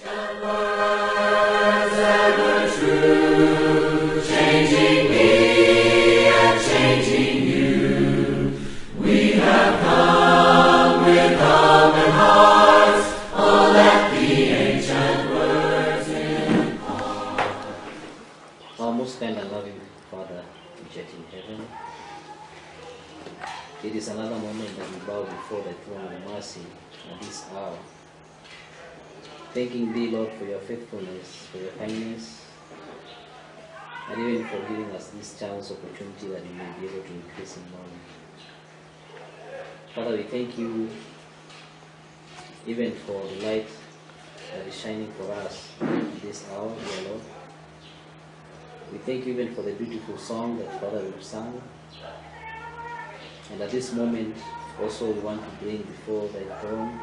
Our most kind and loving Father, which art in heaven, it is another moment that we bow before the throne of mercy at this hour, thanking Thee, Lord, for your faithfulness, for your kindness, and even for giving us this chance, opportunity that we may be able to increase in knowledge. Father, we thank You even for the light that is shining for us in this hour, dear Lord. We thank You even for the beautiful song that Father we've sung. And at this moment, also we want to bring before Thy throne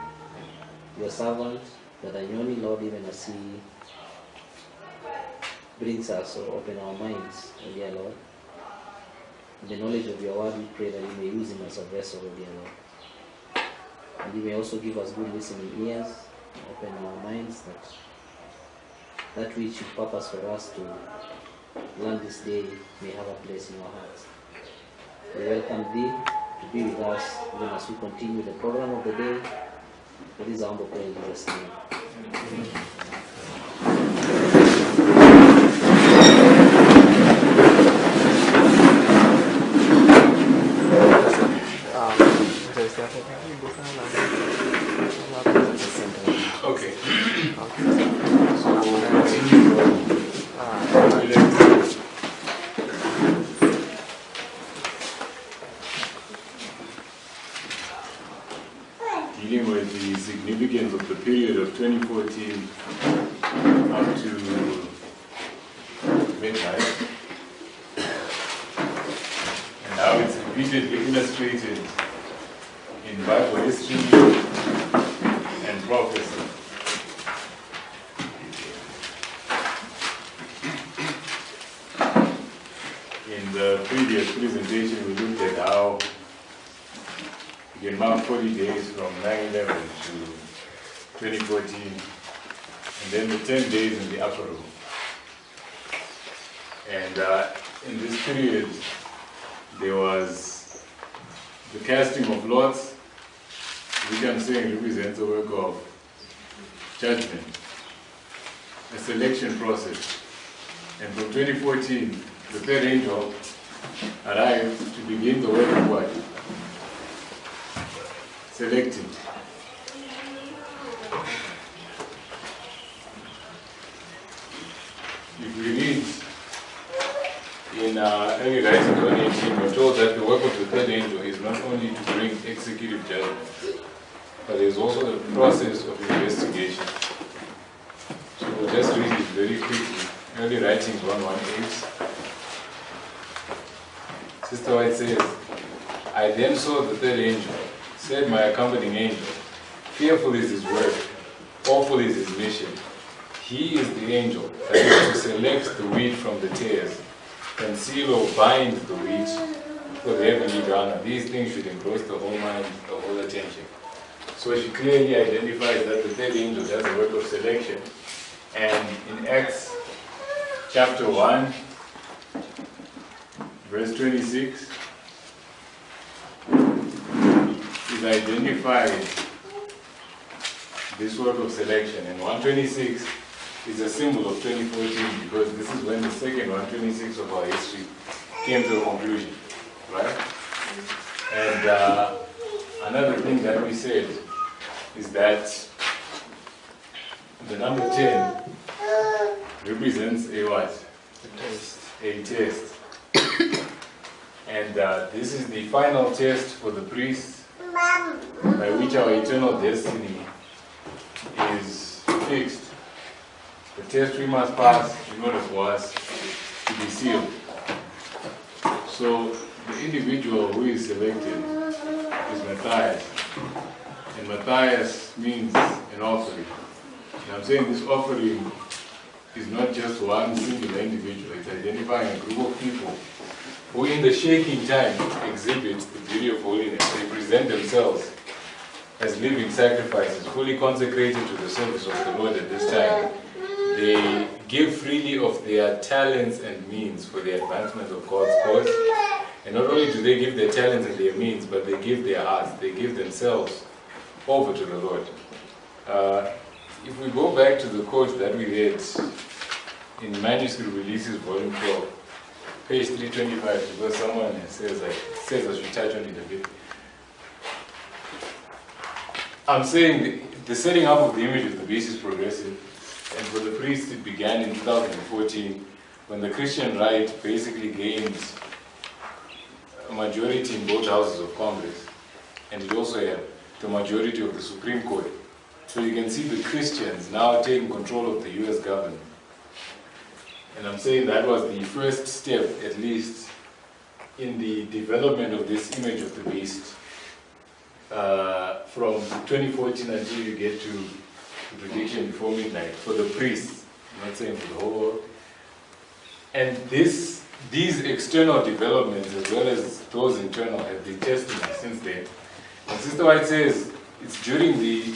Your servant, that Anyoni, Lord, even as he brings us or open our minds, oh dear Lord. In the knowledge of Your word, we pray that You may use him as a vessel, oh dear Lord. And You may also give us good listening ears, open our minds, that which You purpose for us to learn this day may have a place in our hearts. We welcome Thee to be with us even as we continue the program of the day. For this humble prayer in Jesus' name. Amen. Okay. So we'll continue dealing with the significance of the period of 2014 up to midnight, and how it's repeatedly illustrated in Bible history and prophecy. In the previous presentation, we looked at how you can mark 40 days from 9/11 to 2014, and then the 10 days in the upper room. And in this period, there was the casting of lots, which I'm saying represents a work of judgment, a selection process. And from 2014, the third angel arrived to begin the work of what? Selecting. If we read in early writings 118, we're told that the work of the third angel is not only to bring executive judgment, but there's also the process of investigation. So we'll just read it very quickly. Early writings 118. Sister White says, I then saw the third angel, said my accompanying angel, fearful is his work, awful is his mission. He is the angel that is to select the wheat from the tares, conceal or bind the wheat for the heavenly garner. These things should engross the whole mind, the whole attention. So she clearly identifies that the third angel does the work of selection. And in Acts chapter 1, verse 26, is identified this work of selection. And 126 is a symbol of 2014 because this is when the second 126 of our history came to a conclusion, right? And another thing that we said is that the number 10 represents a what? A test. And this is the final test for the priests by which our eternal destiny is fixed. The test we must pass in order for us to be sealed. So the individual who is selected is Matthias. And Matthias means an offering. And I'm saying this offering is not just one singular individual, it's identifying a group of people who in the shaking time exhibit the beauty of holiness. They present themselves as living sacrifices, fully consecrated to the service of the Lord at this time. They give freely of their talents and means for the advancement of God's cause. And not only do they give their talents and their means, but they give their hearts, they give themselves over to the Lord. If we go back to the quote that we read in Manuscript Releases, Volume 12, page 325, because someone says I should touch on it a bit. I'm saying the setting up of the image of the beast is progressive, and for the priests it began in 2014 when the Christian right basically gained a majority in both houses of Congress, and it also had the majority of the Supreme Court. So you can see the Christians now taking control of the US government. And I'm saying that was the first step, at least, in the development of this image of the beast. From 2014 until you get to the prediction before midnight for the priests, I'm not saying for the whole world. And these external developments as well as those internal have been tested since then. And Sister White says it's during the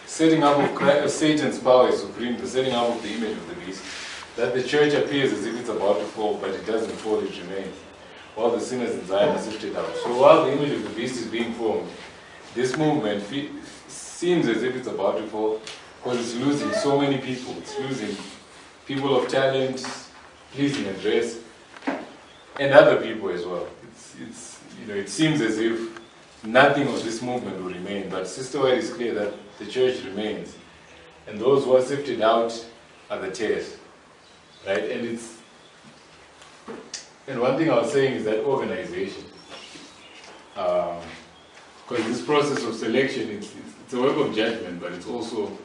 setting up of Satan's power is supreme, the setting up of the image of the beast, that the church appears as if it's about to fall, but it doesn't fall, it remains, while the sinners in Zion are sifted out. So while the image of the beast is being formed, this movement seems as if it's about to fall, because it's losing so many people. It's losing people of talent, pleasing address, and other people as well. It seems as if nothing of this movement will remain, but Sister White is clear that the church remains, and those who are sifted out are the tares, right? And one thing I was saying is that organization, because this process of selection, it's a work of judgment, but it's also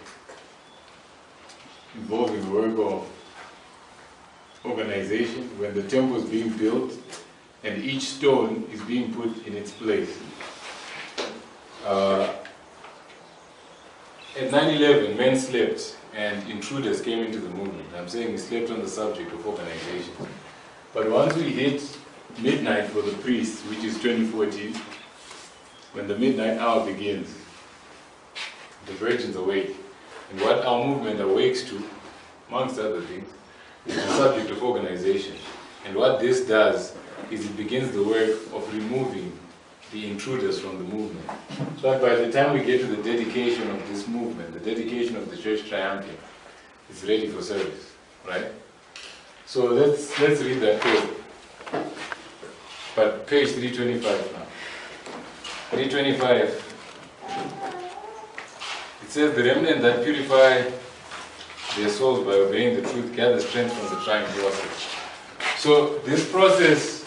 involving the work of organization when the temple is being built and each stone is being put in its place. At 9/11, men slept and intruders came into the movement. I'm saying we slept on the subject of organization. But once we hit midnight for the priests, which is 2014, when the midnight hour begins, the virgins awake. And what our movement awakes to, amongst other things, is the subject of organization. And what this does is it begins the work of removing the intruders from the movement. So that by the time we get to the dedication of this movement, the dedication of the Church Triumphant, it's ready for service, right? So let's read that code. But page 325 now. 325. It says, the remnant that purify their souls by obeying the truth gather strength from the trying process. So this process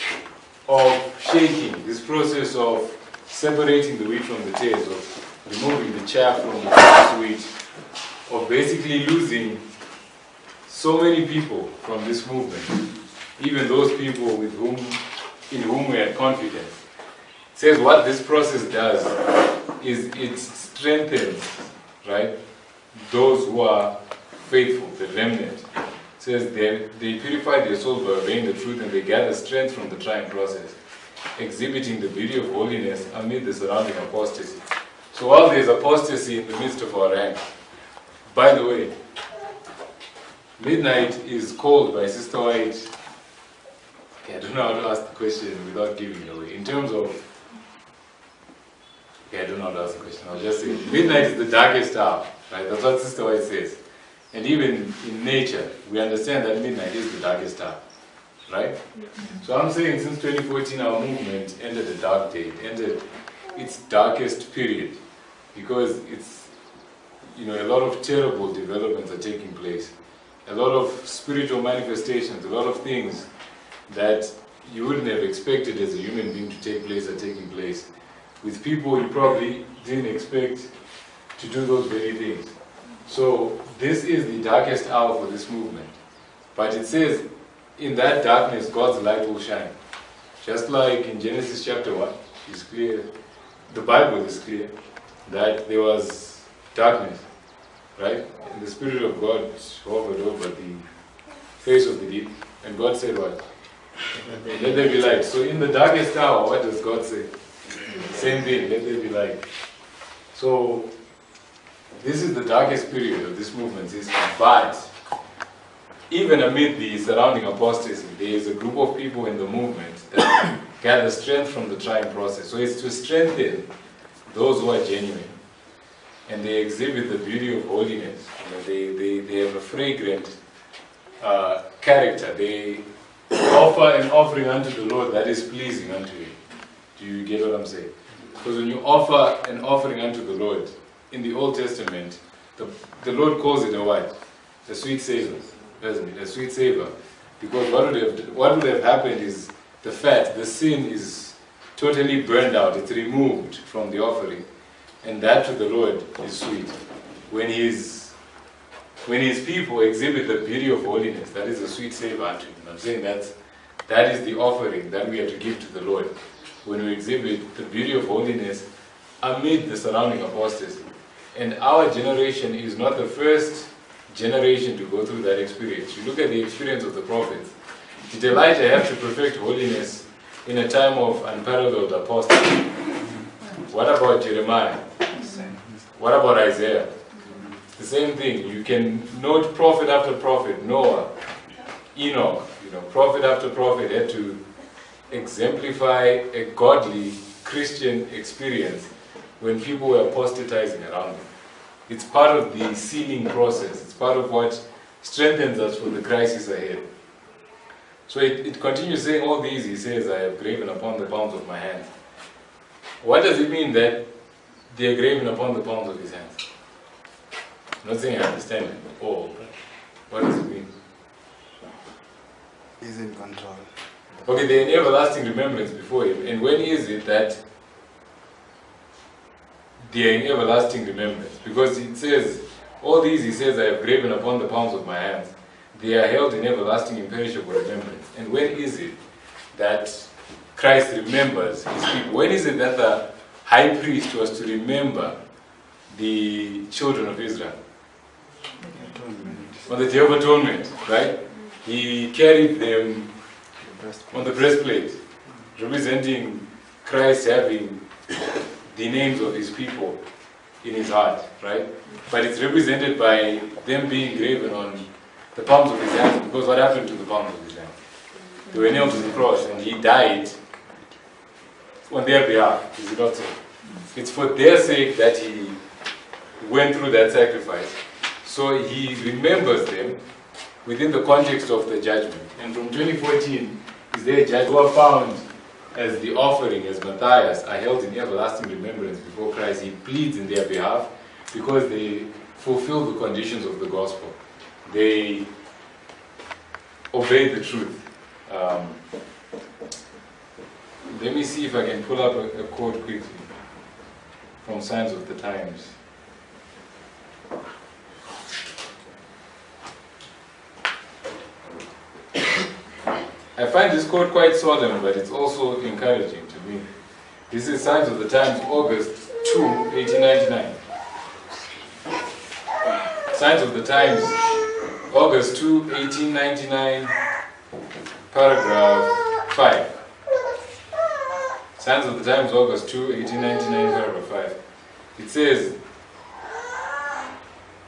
of shaking, this process of separating the wheat from the tares, of removing the chaff from the wheat, of basically losing so many people from this movement, even those people in whom we had confidence. It says what this process does is it strengthens, right, those who are faithful, the remnant. It says they purify their souls by obeying the truth, and they gather strength from the trying process, exhibiting the beauty of holiness amid the surrounding apostasy. So while there's apostasy in the midst of our rank, by the way, midnight is called by Sister White, okay, I don't know how to ask the question without giving it away. In terms of, okay, I don't know how to ask the question, I'll just say, midnight is the darkest hour, right? That's what Sister White says. And even in nature, we understand that midnight is the darkest hour, right? So I'm saying since 2014, our movement entered a dark day, it entered its darkest period, because it's, a lot of terrible developments are taking place. A lot of spiritual manifestations, a lot of things that you wouldn't have expected as a human being to take place are taking place with people you probably didn't expect to do those very things. So this is the darkest hour for this movement. But it says, in that darkness, God's light will shine. Just like in Genesis chapter 1, it's clear, the Bible is clear, that there was darkness, right? And the Spirit of God hovered over the face of the deep. And God said what? Let there be light. So in the darkest hour, what does God say? Same thing, let there be light. So this is the darkest period of this movement's history, but even amid the surrounding apostasy, there is a group of people in the movement that gather strength from the trying process. So it's to strengthen those who are genuine. And they exhibit the beauty of holiness. They have a fragrant character. They offer an offering unto the Lord that is pleasing unto Him. Do you get what I'm saying? Because when you offer an offering unto the Lord, in the Old Testament, the Lord calls it a what? A sweet savor, doesn't it? A sweet savor. Because what would have happened is the fat, the sin is totally burned out. It's removed from the offering. And that to the Lord is sweet. When His people exhibit the beauty of holiness, that is a sweet savor unto Him. I'm saying that is the offering that we are to give to the Lord. When we exhibit the beauty of holiness amid the surrounding apostasy. And our generation is not the first generation to go through that experience. You look at the experience of the prophets. Did Elijah have to perfect holiness in a time of unparalleled apostasy? What about Jeremiah? What about Isaiah? The same thing. You can note prophet after prophet, Noah, Enoch, prophet after prophet had to exemplify a godly Christian experience when people were apostatizing around them. It's part of the sealing process. It's part of what strengthens us for the crisis ahead. So it continues saying all these, he says, I have graven upon the palms of my hands. What does it mean that they are graven upon the palms of his hands? I'm not saying I understand it at all. What does it mean? He's in control. Okay, they're in everlasting remembrance before him. And when is it that they are in everlasting remembrance? Because it says, all these, he says, I have graven upon the palms of my hands. They are held in everlasting imperishable remembrance. And when is it that Christ remembers his people? When is it that the high priest was to remember the children of Israel? On the Day of Atonement, right? He carried them on the breastplate, representing Christ having the names of his people in his heart, right? But it's represented by them being graven on the palms of his hands, because what happened to the palms of his hands? They were nailed to the cross, and he died on their behalf, is it not so? It's for their sake that he went through that sacrifice. So he remembers them within the context of the judgment. And from 2014, is there a judge who are found as the offering, as Matthias, are held in everlasting remembrance before Christ. He pleads in their behalf because they fulfill the conditions of the gospel. They obey the truth. Let me see if I can pull up a quote quickly from Signs of the Times. I find this quote quite solemn, but it's also encouraging to me. This is Signs of the Times, August 2, 1899. Signs of the Times, August 2, 1899, paragraph 5. Signs of the Times, August 2, 1899, paragraph 5. It says,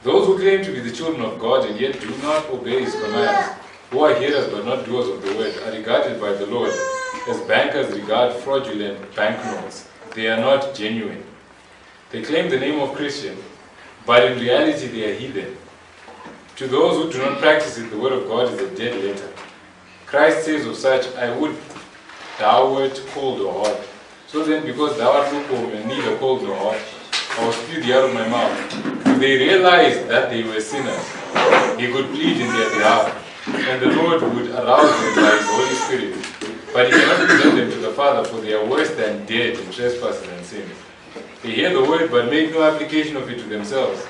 those who claim to be the children of God and yet do not obey his commands, who are hearers but not doers of the word, are regarded by the Lord as bankers regard fraudulent banknotes. They are not genuine. They claim the name of Christian, but in reality they are heathen. To those who do not practice it, the word of God is a dead letter. Christ says of such, I would thou wert cold or hot. So then, because thou art lukewarm and neither cold nor hot, I will spew thee out of my mouth. If they realized that they were sinners, he could plead in their behalf, and the Lord would arouse them by his Holy Spirit. But he cannot present them to the Father, for they are worse than dead in trespasses and sins. They hear the word, but make no application of it to themselves.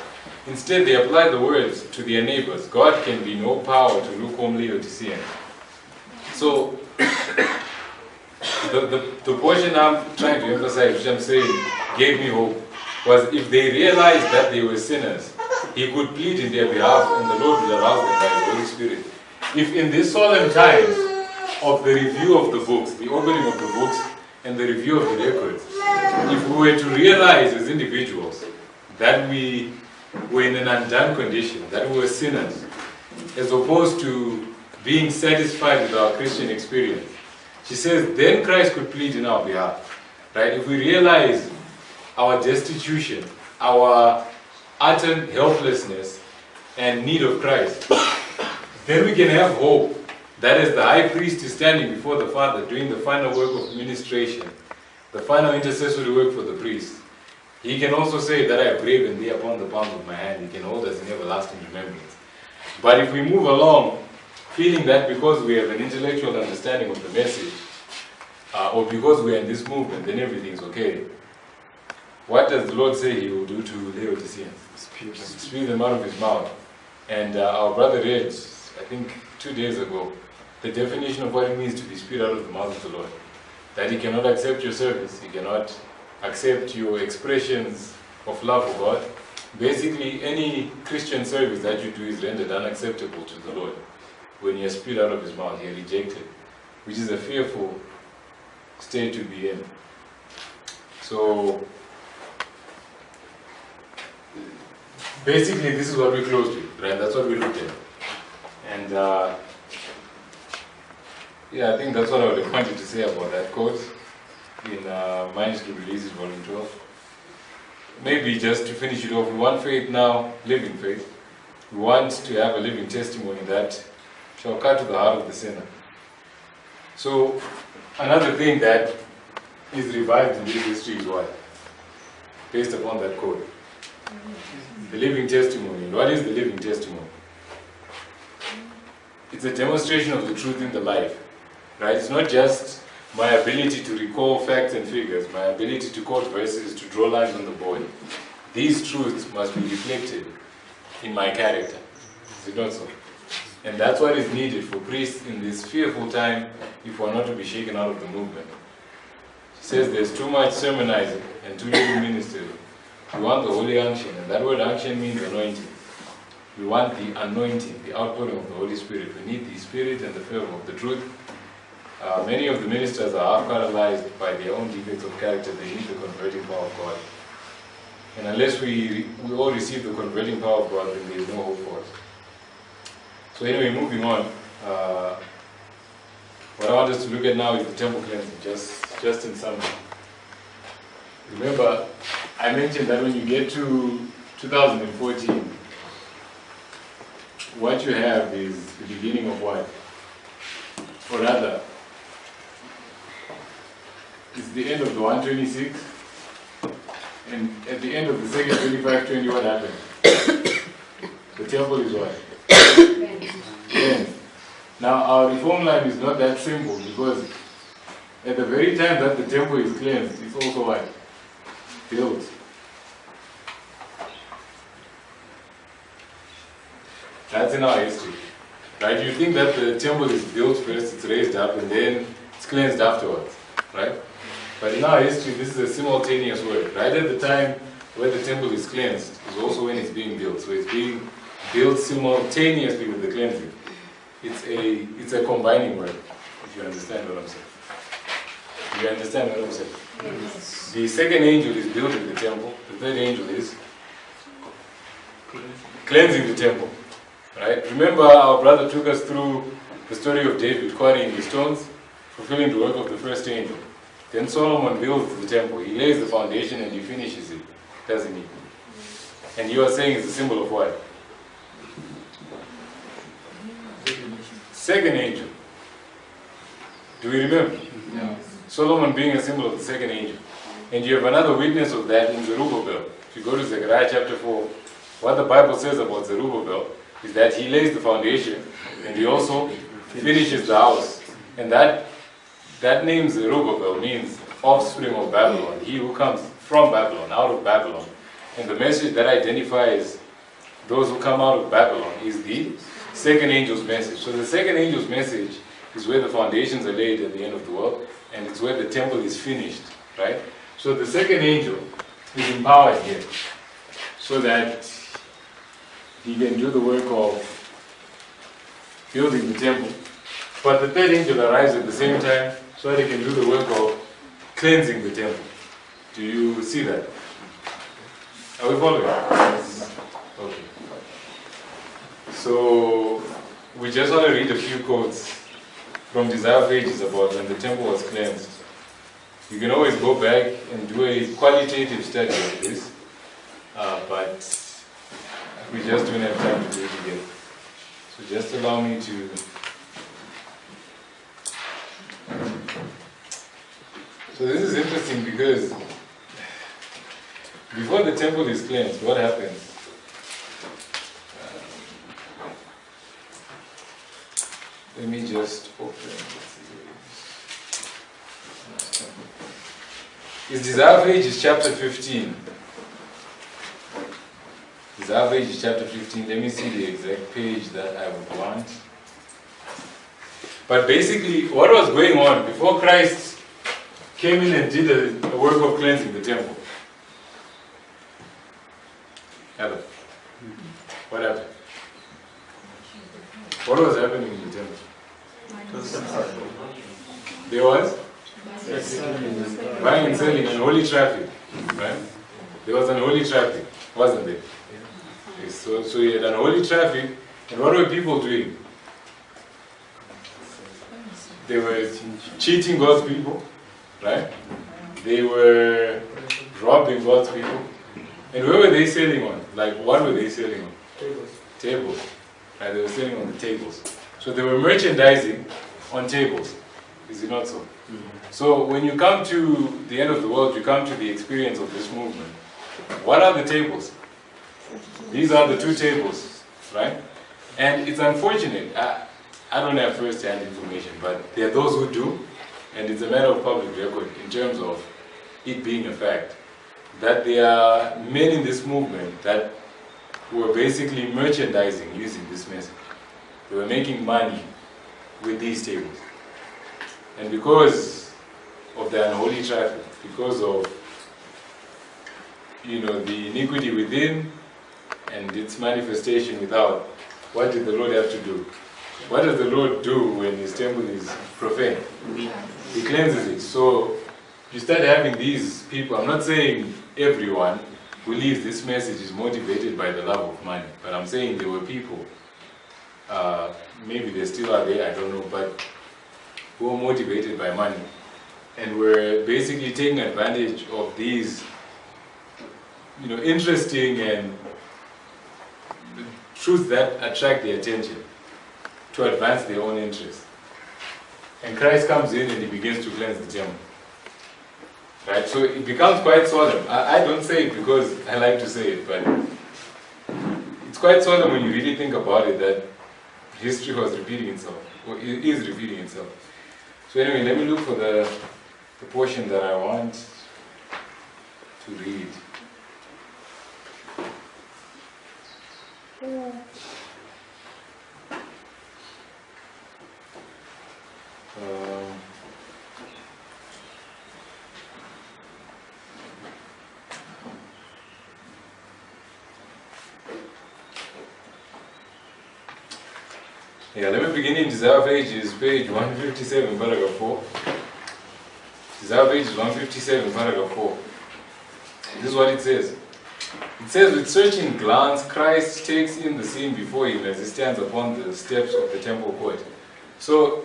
Instead, they apply the words to their neighbors. God can be no power to lukewarm Laodiceans. So, the portion I'm trying to emphasize, which I'm saying gave me hope, was if they realized that they were sinners, he could plead in their behalf, and the Lord would arouse them by his Holy Spirit. If in these solemn times of the review of the books, the opening of the books, and the review of the records, if we were to realize as individuals that we were in an undone condition, that we were sinners, as opposed to being satisfied with our Christian experience, she says, then Christ could plead in our behalf. Right? If we realize our destitution, our utter helplessness and need of Christ, then we can have hope that as the high priest is standing before the Father doing the final work of ministration, the final intercessory work for the priest, he can also say that I have graven thee upon the palm of my hand. He can hold us in everlasting remembrance. But if we move along feeling that because we have an intellectual understanding of the message, or because we are in this movement, then everything's okay. What does the Lord say he will do to Laodiceans? Spew them out of his mouth. And our brother read, I think 2 days ago, the definition of what it means to be spewed out of the mouth of the Lord. That he cannot accept your service, he cannot accept your expressions of love for God. Basically, any Christian service that you do is rendered unacceptable to the Lord. When you are spewed out of his mouth, you are rejected, which is a fearful state to be in. So, basically, this is what we closed with, right? That's what we looked at. And yeah, I think that's what I would have wanted to say about that quote in Manuscript Releases, Volume 12. Maybe just to finish it off, we want faith now, living faith. We want to have a living testimony that shall cut to the heart of the sinner. So, another thing that is revived in this history is what? Based upon that quote. The living testimony. And what is the living testimony? It's a demonstration of the truth in the life. Right? It's not just my ability to recall facts and figures, my ability to quote verses, to draw lines on the board. These truths must be reflected in my character. Is it not so? And that's what is needed for priests in this fearful time if we're not to be shaken out of the movement. She says there's too much sermonizing and too little ministry. We want the holy unction, and that word unction means anointing. We want the anointing, the outpouring of the Holy Spirit. We need the Spirit and the fervor of the truth. Many of the ministers are half-paralyzed by their own defects of character. They need the converting power of God. And unless we all receive the converting power of God, then there is no hope for us. So anyway, moving on. What I want us to look at now is the temple cleansing, just in summary. Remember, I mentioned that when you get to 2014, what you have is the beginning of what? Or rather, it's the end of the 126, and at the end of the second 2520, what happened? The temple is what? Cleansed. Now, our reform line is not that simple, because at the very time that the temple is cleansed, it's also what? Built. That's in our history. Right? You think that the temple is built first, it's raised up, and then it's cleansed afterwards. Right? But in our history, this is a simultaneous work. Right at the time where the temple is cleansed is also when it's being built. So it's being built simultaneously with the cleansing. It's a combining work, if you understand what I'm saying. Do you understand what I'm saying? Yes. The second angel is building the temple. The third angel is cleansing the temple. Right? Remember, our brother took us through the story of David quarrying the stones, fulfilling the work of the first angel. Then Solomon builds the temple. He lays the foundation and he finishes it, doesn't he? And you are saying it's a symbol of what? Second angel. Do we remember? No. Solomon being a symbol of the second angel. And you have another witness of that in Zerubbabel. If you go to Zechariah chapter 4, what the Bible says about Zerubbabel is that he lays the foundation and he also finishes the house. And that name Zerubbabel means offspring of Babylon, he who comes from Babylon, out of Babylon. And the message that identifies those who come out of Babylon is the second angel's message. So the second angel's message is where the foundations are laid at the end of the world, and it's where the temple is finished, right? So the second angel is empowered here so that he can do the work of building the temple. But the third angel arrives at the same time so that he can do the work of cleansing the temple. Do you see that? Are we following? Okay. So we just want to read a few quotes from Desire of Ages about when the temple was cleansed. You can always go back and do a qualitative study of this, but we just don't have time to do it again. So just allow me to... So this is interesting because before the temple is cleansed, what happens? Let me just open this. It's Desire of Ages chapter 15. Desire of Ages chapter 15. Let me see the exact page that I would want. But basically, what was going on before Christ came in and did a work of cleansing the temple? Hello. What happened? What was happening in the temple? There was buying and selling, unholy traffic, right? There was unholy traffic, wasn't there? Okay, so you had unholy traffic, and what were people doing? They were cheating God's people, right? They were robbing God's people. And where were they selling on? Like, what were they selling on? Tables. Right, they were selling on the tables. So they were merchandising on tables. Is it not so? Mm-hmm. So when you come to the end of the world, you come to the experience of this movement. What are the tables? These are the two tables, right? And it's unfortunate. I don't have first-hand information, but there are those who do, and it's a matter of public record in terms of it being a fact, that there are men in this movement that were basically merchandising using this message. They were making money with these tables. And because of the unholy traffic, because of the iniquity within and its manifestation without, what did the Lord have to do? What does the Lord do when His temple is profane? He cleanses it. So you start having these people. I'm not saying everyone believes this message is motivated by the love of money, but I'm saying there were people, maybe they still are there, I don't know, but who were motivated by money and were basically taking advantage of these interesting and truths that attract their attention to advance their own interests. And Christ comes in and He begins to cleanse the temple. Right? So it becomes quite solemn. I don't say it because I like to say it, but it's quite solemn when you really think about it, that history was repeating itself, or it is repeating itself. So anyway, let me look for the portion that I want to read. Yeah, let me begin in Desire of Ages, page 157, paragraph 4. Desire of Ages 157, paragraph 4. This is what it says. It says, with searching glance, Christ takes in the scene before Him as He stands upon the steps of the temple court. So,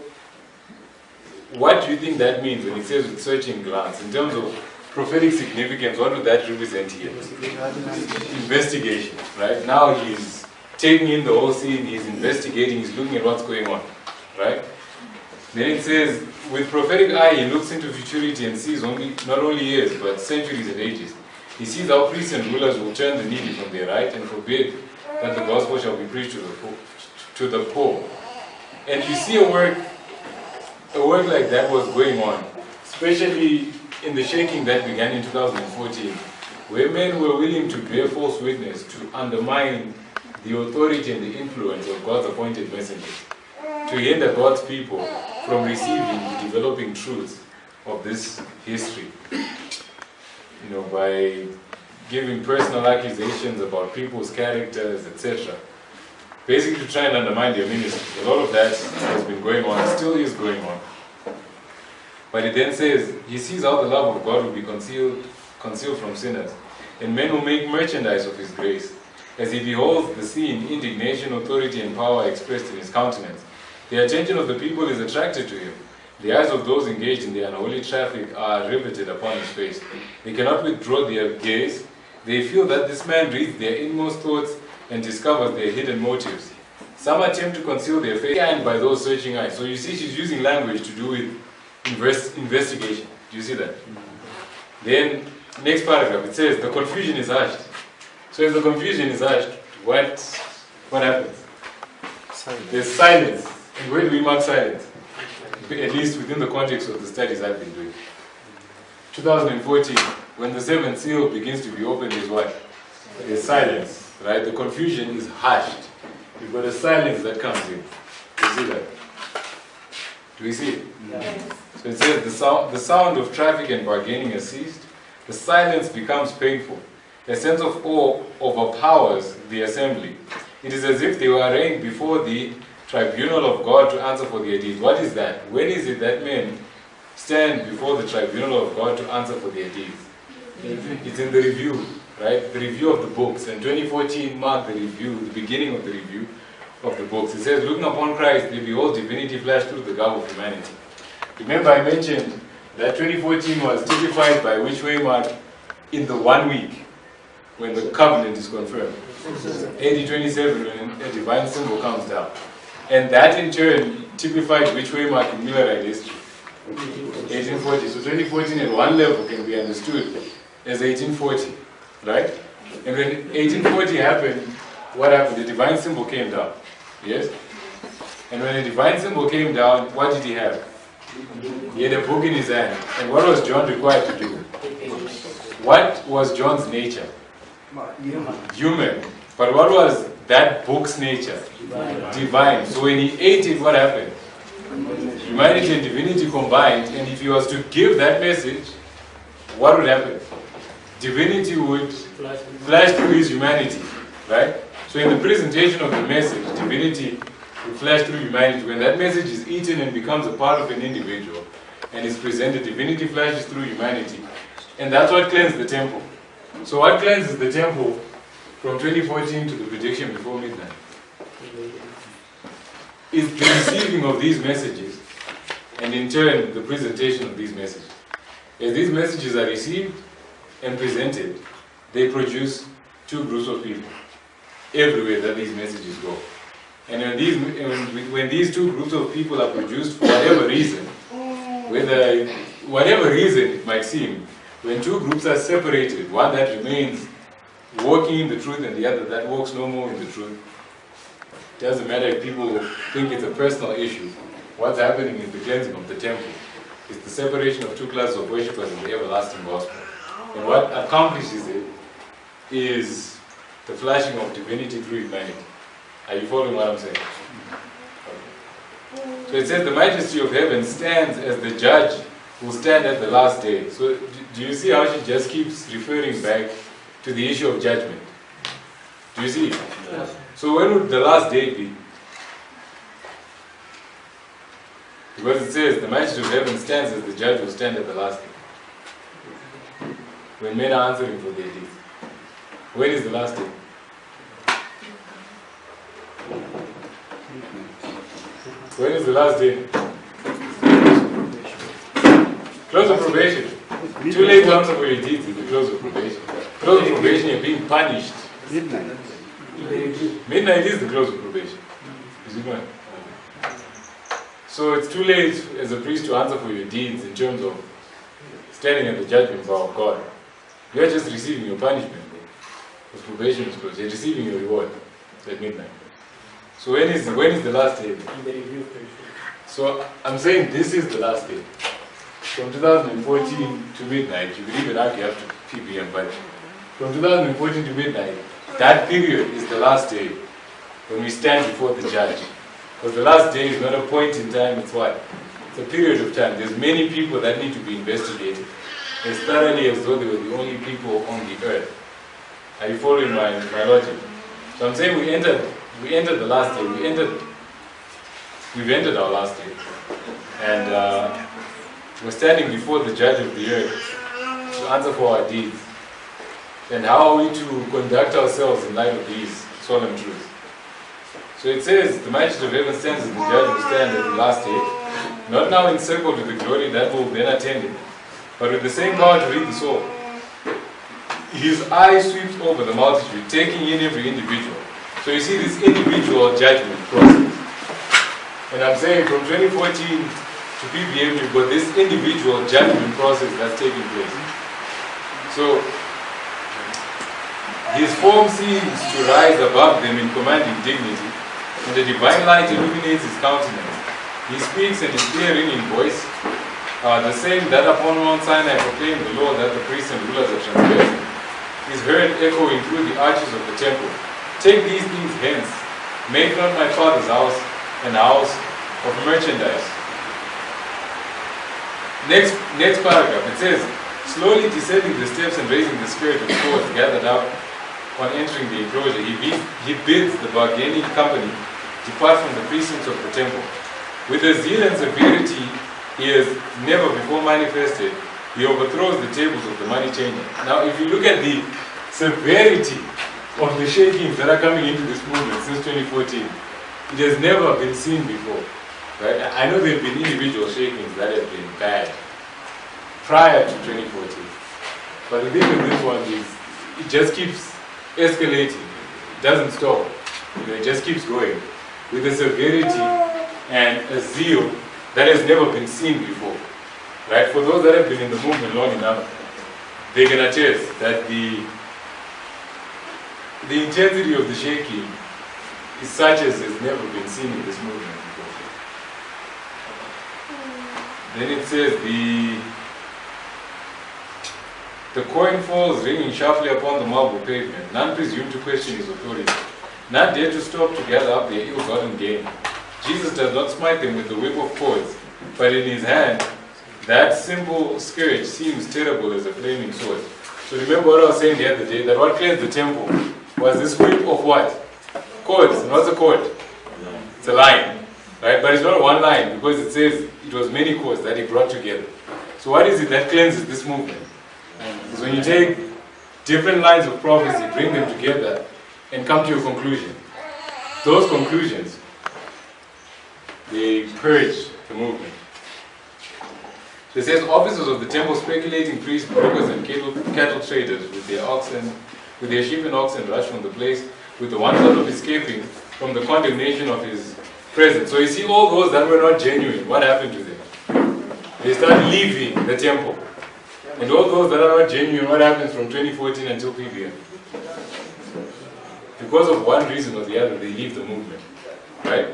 what do you think that means when it says with searching glance? In terms of prophetic significance, what would that represent here? Investigation, right? Now He's taking in the whole scene, He's investigating, He's looking at what's going on, right? Then it says, with prophetic eye, He looks into futurity and sees not only years, but centuries and ages. He sees how priests and rulers will turn the needy from their right and forbid that the gospel shall be preached to the poor. And you see a work like that was going on, especially in the shaking that began in 2014, where men were willing to bear false witness to undermine the authority and the influence of God's appointed messengers, to hinder God's people from receiving the developing truths of this history. By giving personal accusations about people's characters, etc. Basically to try and undermine their ministry. A lot of that has been going on, still is going on. But it then says, he sees how the love of God will be concealed from sinners, and men will make merchandise of his grace. As he beholds the scene, indignation, authority, and power expressed in his countenance, the attention of the people is attracted to him. The eyes of those engaged in the unholy traffic are riveted upon his face. They cannot withdraw their gaze. They feel that this man reads their inmost thoughts and discovers their hidden motives. Some attempt to conceal their face and by those searching eyes. So you see she's using language to do with investigation. Do you see that? Then, next paragraph, it says, the confusion is hushed. So if the confusion is hushed, what happens? Silence. There's silence. And where do we mark silence? At least within the context of the studies I've been doing. 2014, when the seventh seal begins to be opened, is what? There's silence, right? The confusion is hushed. You've got a silence that comes in. Do you see that? Do we see it? Yeah. So it says, the sound of traffic and bargaining has ceased. The silence becomes painful. A sense of awe overpowers the assembly. It is as if they were arraigned before the tribunal of God to answer for their deeds. What is that? When is it that men stand before the tribunal of God to answer for their deeds? It's in the review, right? The review of the books. And 2014 marked the review, the beginning of the review of the books. It says, looking upon Christ, they behold divinity flash through the garb of humanity. Remember I mentioned that 2014 was typified by which way mark in the 1 week when the covenant is confirmed. AD 27 when a divine symbol comes down. And that in turn typified which way mark in Millerite history. 1840. So 2014 at one level can be understood as 1840, right? And when 1840 happened, what happened? The divine symbol came down. Yes? And when the divine symbol came down, what did he have? He had a book in his hand. And what was John required to do? What was John's nature? Human. But what was that book's nature? Divine. So when he ate it, what happened? Humanity and divinity combined, and if he was to give that message, what would happen? Divinity would flash through his humanity, right? So in the presentation of the message, divinity would flash through humanity. When that message is eaten and becomes a part of an individual, and is presented, divinity flashes through humanity. And that's what cleansed the temple. So what cleanses the temple from 2014 to the prediction before midnight? Is the receiving of these messages, and in turn, the presentation of these messages. As these messages are received and presented, they produce two groups of people everywhere that these messages go. And when these two groups of people are produced for whatever reason, whatever reason it might seem, when two groups are separated, one that remains walking in the truth and the other that walks no more in the truth, it doesn't matter if people think it's a personal issue. What's happening is the cleansing of the temple. It's the separation of two classes of worshippers in the everlasting gospel. And what accomplishes it is the flashing of divinity through humanity. Are you following what I'm saying? So it says the majesty of heaven stands as the judge who will stand at the last day. So do you see how she just keeps referring back to the issue of judgment? Do you see? Yes. So when would the last day be? Because it says the majesty of heaven stands as the judge will stand at the last day. When men are answering for their deeds. When is the last day? When is the last day? Close of probation. Too late to answer for your deeds is the close of probation. Close of probation, you're being punished. Midnight. Midnight is the close of probation. Is it right? So it's too late as a priest to answer for your deeds in terms of standing at the judgment bar of God. You're just receiving your punishment. Because probation is closed. You're receiving your reward at midnight. So when is the last day? So I'm saying this is the last day. From 2014 to midnight, you could even argue up to ppm, but from 2014 to midnight, that period is the last day when we stand before the judge. Because the last day is not a point in time, it's what? It's a period of time. There's many people that need to be investigated as thoroughly as though they were the only people on the earth. Are you following my logic? So I'm saying we entered the last day. We've entered our last day. And We're standing before the judge of the earth to answer for our deeds. And how are we to conduct ourselves in light of these solemn truths? So it says, the majesty of heaven stands as the judge will stand at the last day, not now encircled with the glory that will then attend him, but with the same power to read the soul. His eye sweeps over the multitude, taking in every individual. So you see this individual judgment process. And I'm saying from 2014 to PBM, you've got this individual judgment process that's taking place. So his form seems to rise above them in commanding dignity, and the divine light illuminates his countenance. He speaks and his clear ringing voice, the same that upon Mount Sinai proclaimed the law that the priests and rulers have transgressed, is heard echoing through the arches of the temple. Take these things hence, make not my father's house an house of merchandise. Next paragraph, it says, slowly descending the steps and raising the spirit of cords gathered up on entering the enclosure, he bids the bargaining company depart from the precincts of the temple. With a zeal and severity he has never before manifested, he overthrows the tables of the money changer. Now, if you look at the severity of the shakings that are coming into this movement since 2014, it has never been seen before. Right? I know there have been individual shakings that have been bad prior to 2014, but the thing with this one is it just keeps escalating. It doesn't stop. It just keeps going with a severity and a zeal that has never been seen before. Right? For those that have been in the movement long enough, they can attest that the intensity of the shaking is such as has never been seen in this movement before. Then it says the coin falls ringing sharply upon the marble pavement. None presume to question his authority. None dare to stop to gather up their ill-gotten gain. Jesus does not smite them with the whip of cords, but in his hand that simple scourge seems terrible as a flaming sword. So remember what I was saying the other day, that what cleansed the temple was this whip of what? Cords. And what's a cord? It's a line. Right? But it's not one line, because it says it was many cords that he brought together. So what is it that cleanses this movement? It's when you take different lines of prophecy, bring them together, and come to a conclusion. Those conclusions, they purge the movement. It says, officers of the temple, speculating priests, brokers, and cattle traders with their sheep and oxen rushed from the place with the one thought of escaping from the condemnation of his presence. So you see, all those that were not genuine, what happened to them? They start leaving the temple. And all those that are not genuine, what happens from 2014 until PBM? Because of one reason or the other, they leave the movement. Right?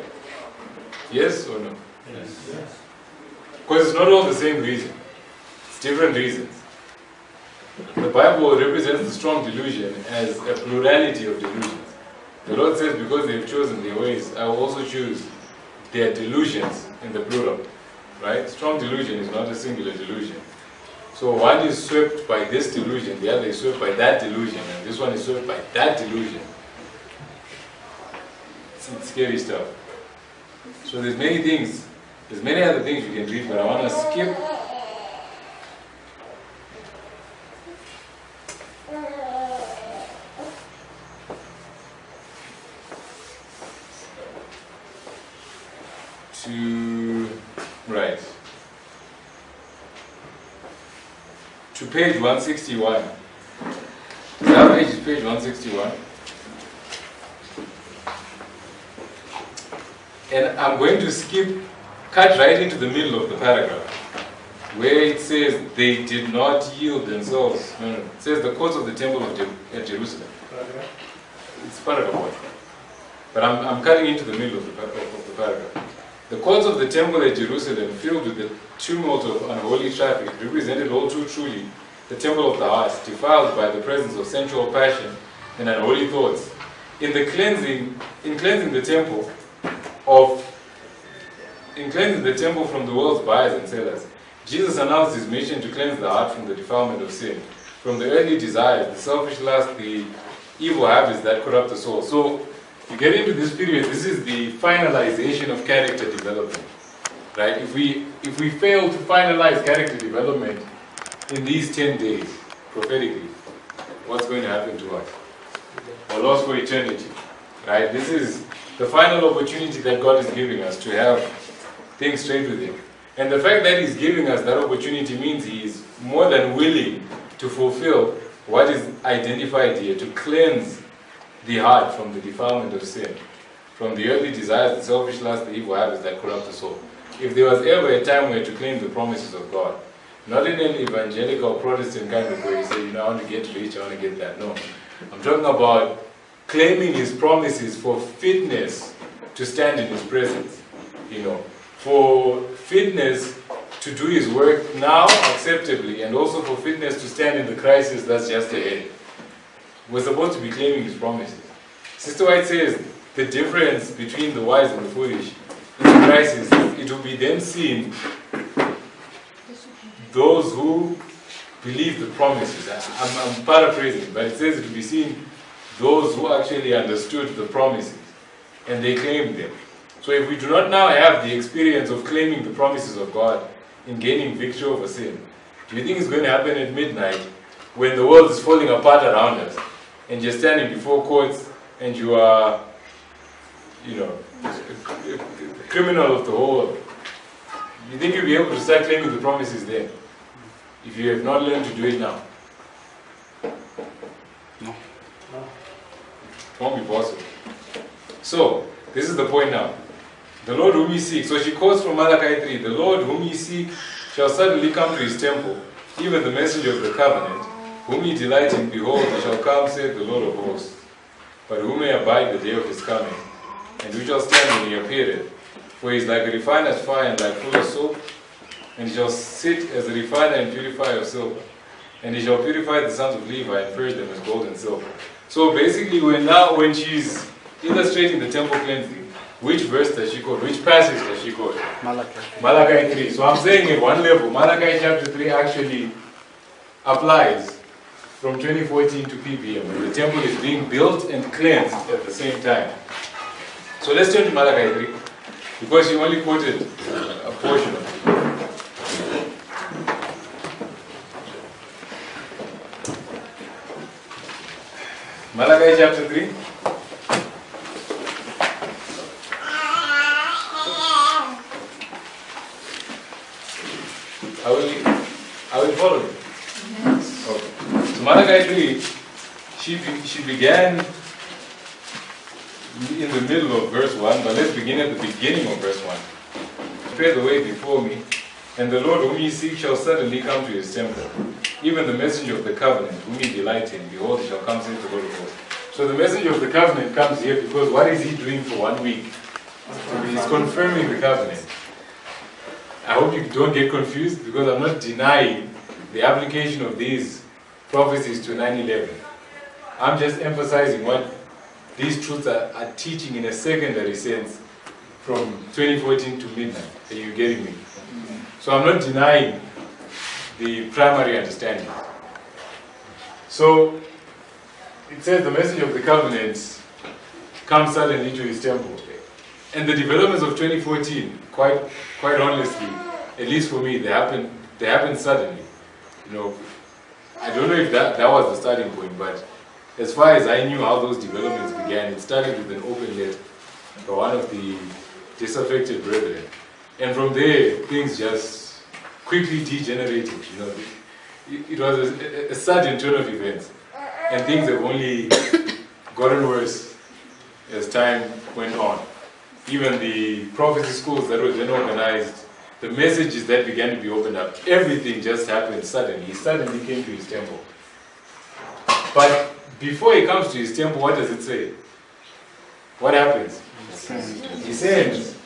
Yes or no? Yes. Because it's not all the same reason. It's different reasons. The Bible represents the strong delusion as a plurality of delusions. The Lord says, because they have chosen their ways, I will also choose their delusions in the plural. Right? Strong delusion is not a singular delusion. So one is swept by this delusion, the other is swept by that delusion, and this one is swept by that delusion. It's scary stuff. So there's many things, there's many other things you can read, but I want to skip to page 161. That page is page 161. And I'm going to cut right into the middle of the paragraph, where it says they did not yield themselves. No. It says the courts of the temple at Jerusalem. It's paragraph 1. But I'm cutting into the middle of the paragraph. The courts of the temple at Jerusalem, filled with the tumult of unholy traffic, represented all too truly the temple of the heart, defiled by the presence of sensual passion and unholy thoughts. In cleansing the temple from the world's buyers and sellers, Jesus announced his mission to cleanse the heart from the defilement of sin, from the earthly desires, the selfish lust, the evil habits that corrupt the soul. So, you get into this period, this is the finalization of character development. right? If we fail to finalize character development in these 10 days, prophetically, what's going to happen to us? We're lost for eternity, right? This is the final opportunity that God is giving us to have things straight with Him. And the fact that He's giving us that opportunity means He is more than willing to fulfill what is identified here, to cleanse the heart from the defilement of sin, from the earthly desires, the selfish lust, the evil habits that corrupt the soul. If there was ever a time where to claim the promises of God, not in an evangelical Protestant kind of way, you say, I want to get rich, I want to get that. No. I'm talking about claiming His promises for fitness to stand in His presence, for fitness to do His work now acceptably, and also for fitness to stand in the crisis that's just ahead. We're supposed to be claiming His promises. Sister White says the difference between the wise and the foolish in the crisis, it will be then seen those who believe the promises. I'm paraphrasing, but it says it will be seen those who actually understood the promises and they claimed them. So if we do not now have the experience of claiming the promises of God in gaining victory over sin, do you think it's going to happen at midnight when the world is falling apart around us and you're standing before courts and you are, a criminal of the whole world? Do you think you'll be able to start claiming the promises then if you have not learned to do it now? No. It won't be possible. So, this is the point now. The Lord whom ye seek. So she quotes from Malachi 3, the Lord whom ye seek shall suddenly come to His temple, even the messenger of the covenant, whom ye delight in, behold, he shall come, saith the Lord of hosts. But who may abide the day of His coming? And who shall stand when He appeareth? For He is like a refiner's fire and like fuller's soap, and He shall sit as a refiner and purifier of silver. And He shall purify the sons of Levi and purge them as gold and silver. So basically, when she's illustrating the temple cleansing, which verse does she quote? Which passage does she quote? Malachi 3. So I'm saying at one level, Malachi chapter 3 actually applies from 2014 to PPM, when the temple is being built and cleansed at the same time. So let's turn to Malachi 3, because she only quoted a portion of it. Malachi chapter 3. I will follow you. Yes. Okay. So Malachi 3, she began in the middle of verse 1, but let's begin at the beginning of verse 1. Prepare the way before me, and the Lord whom ye seek shall suddenly come to His temple. Even the messenger of the covenant, whom ye delight in, behold, he shall come, saith the Lord of hosts. So the messenger of the covenant comes here because what is he doing for 1 week? He's confirming the covenant. I hope you don't get confused, because I'm not denying the application of these prophecies to 9/11. I'm just emphasizing what these truths are teaching in a secondary sense from 2014 to midnight. Are you getting me? So I'm not denying the primary understanding. So it says the message of the covenant comes suddenly to His temple. And the developments of 2014, quite honestly, at least for me, they happened suddenly. I don't know if that was the starting point, but as far as I knew how those developments began, it started with an open letter by one of the disaffected brethren. And from there, things just quickly degenerated. It was a sudden turn of events. And things have only gotten worse as time went on. Even the prophecy schools that were then organized, the messages that began to be opened up, everything just happened suddenly. He suddenly came to His temple. But before He comes to His temple, what does it say? What happens? He sends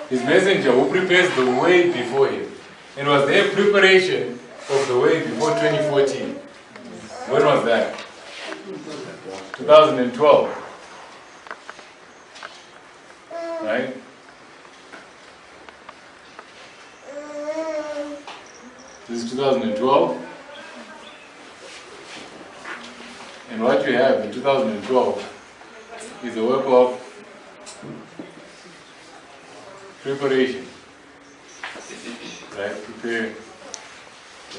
His messenger who prepares the way before Him. And was there preparation of the way before 2014? When was that? 2012. Right? This is 2012. And what you have in 2012 is a work of preparation. right? Prepare.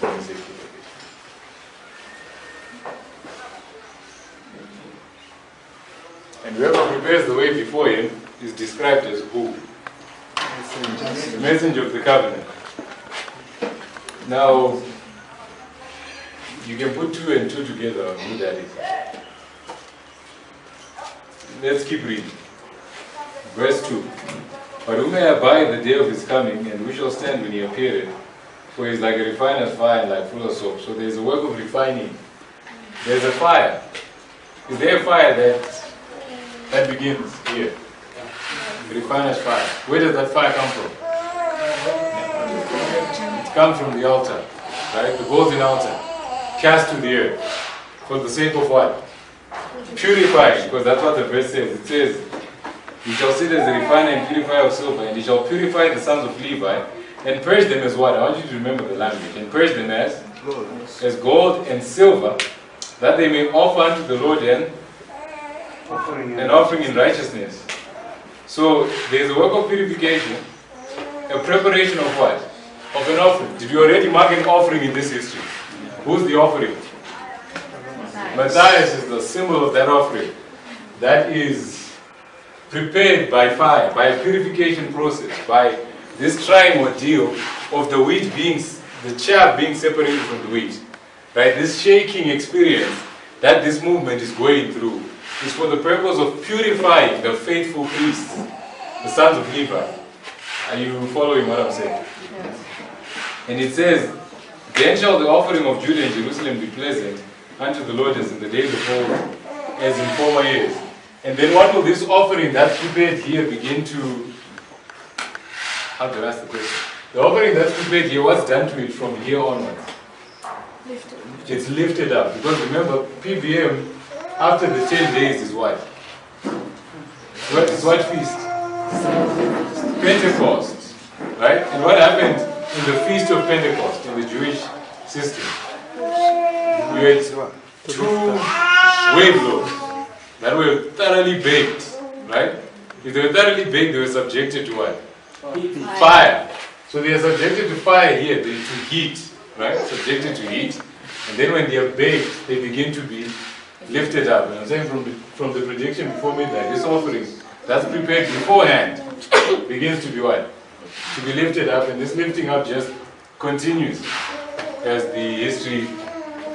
Let me say purification. And whoever prepares the way before him is described as who? The messenger of the covenant. Now, you can put 2 and 2 together on who that is. Let's keep reading. Verse 2. But who may abide the day of his coming, and who shall stand when he appeareth? For he is like a refiner's fire and like fuller's soap. So there is a work of refining. There's a fire. Is there a fire that begins here? The refiner's fire. Where does that fire come from? It comes from the altar, right? The golden altar, cast to the earth, for the sake of what? Purifying, because that's what the verse says. It says, "He shall sit as a refiner and purifier of silver, and he shall purify the sons of Levi, and purge them as what?" I want you to remember the language. "And purge them as gold and silver, that they may offer unto the Lord an offering in righteousness." So there's a work of purification, a preparation of what? Of an offering. Did you already mark an offering in this history? Who's the offering? Matthias is the symbol of that offering. That is prepared by fire, by a purification process, by this trying ordeal of the wheat being, the chaff being separated from the wheat. Right? This shaking experience that this movement is going through is for the purpose of purifying the faithful priests, the sons of Levi. Are you following what I'm saying? Yes. And it says, "Then shall the offering of Judah and Jerusalem be pleasant unto the Lord as in the days of old, as in former years." And then what will this offering that's prepared here begin to... How to ask the question? The offering that's prepared here, what's done to it from here onwards? It's lifted up. Because remember, PBM, after the 10 days is what? It's what feast? Pentecost. Right? And what happened in the feast of Pentecost, in the Jewish system? You had 2 wave loaves that were thoroughly baked. Right? If they were thoroughly baked, they were subjected to what? Fire. So they are subjected to fire here, to heat. Right? Subjected to heat. And then when they are baked, they begin to be lifted up. And I'm saying from the prediction before midnight, this offering that's prepared beforehand begins to be what? To be lifted up, and this lifting up just continues as the history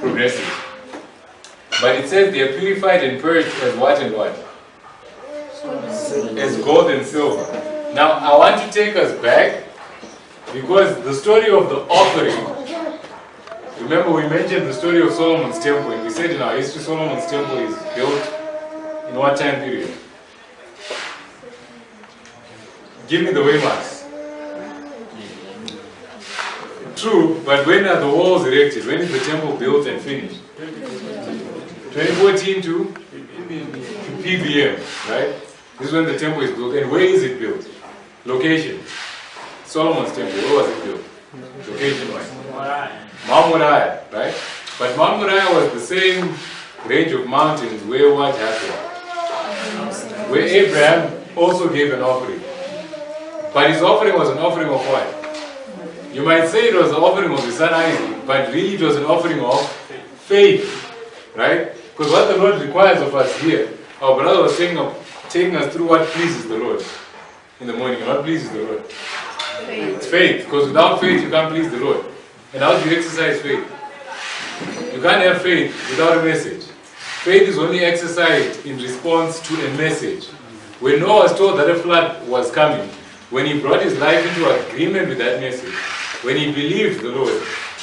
progresses. But it says they are purified and purged as what and what? As gold and silver. Now I want to take us back, because the story of the offering, remember we mentioned the story of Solomon's temple, and we said in our history Solomon's temple is built in what time period? Give me the waymarks. True, but when are the walls erected? When is the temple built and finished? 2014 to PBM, right? This is when the temple is built. And where is it built? Location. Solomon's temple, where was it built? Location-wise. Mount Moriah, right? But Mount Moriah was the same range of mountains where what happened? Where Abraham also gave an offering. But his offering was an offering of what? You might say it was an offering of his son Isaac, but really it was an offering of faith, right? Because what the Lord requires of us here, our brother was saying of taking us through what pleases the Lord in the morning. And what pleases the Lord? Faith. It's faith, because without faith you can't please the Lord. And how do you exercise faith? You can't have faith without a message. Faith is only exercised in response to a message. When Noah was told that a flood was coming, when he brought his life into agreement with that message, when he believed the Lord,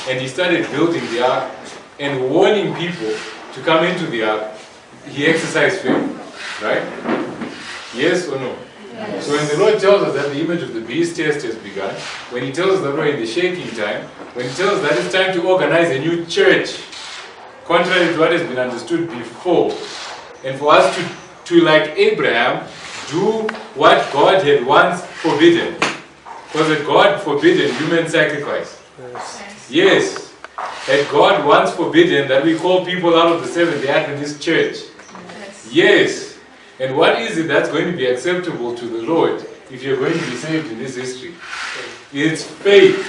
and he started building the ark and warning people to come into the ark, he exercised faith, right? Yes or no? Yes. So when the Lord tells us that the image of the beast test has begun, when he tells us that we're in the shaking time, when he tells us that it's time to organize a new church, contrary to what has been understood before, and for us to like Abraham, do what God had once forbidden. Was it God forbidden human sacrifice? Yes. Had God once forbidden that we call people out of the Seventh-day Adventist Church? Yes. And what is it that's going to be acceptable to the Lord if you're going to be saved in this history? It's faith.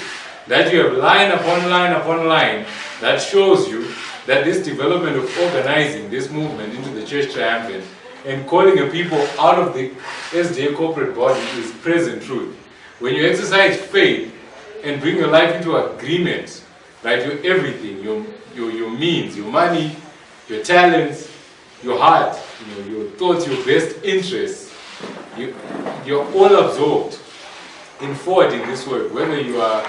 that you have line upon line upon line that shows you that this development of organizing this movement into the church triumphant and calling a people out of the SDA corporate body is present truth. When you exercise faith and bring your life into agreement, right, your everything, your means, your money, your talents, your heart, your thoughts, your best interests, you're all absorbed in forwarding this work, whether you are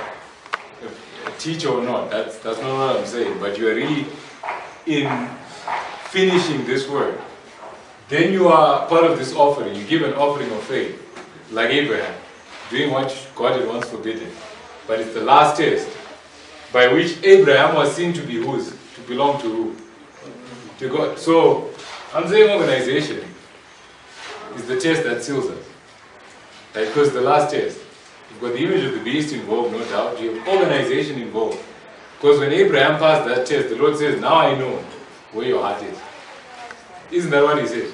a teacher or not. That's not what I'm saying, but you are really in finishing this work. Then you are part of this offering. You give an offering of faith, like Abraham, doing what God had once forbidden. But it's the last test by which Abraham was seen to be whose? To belong to who? To God. So, I'm saying organization is the test that seals us. Right? Because the last test, you've got the image of the beast involved, no doubt. You have organization involved. Because when Abraham passed that test, the Lord says, now I know where your heart is. Isn't that what he said?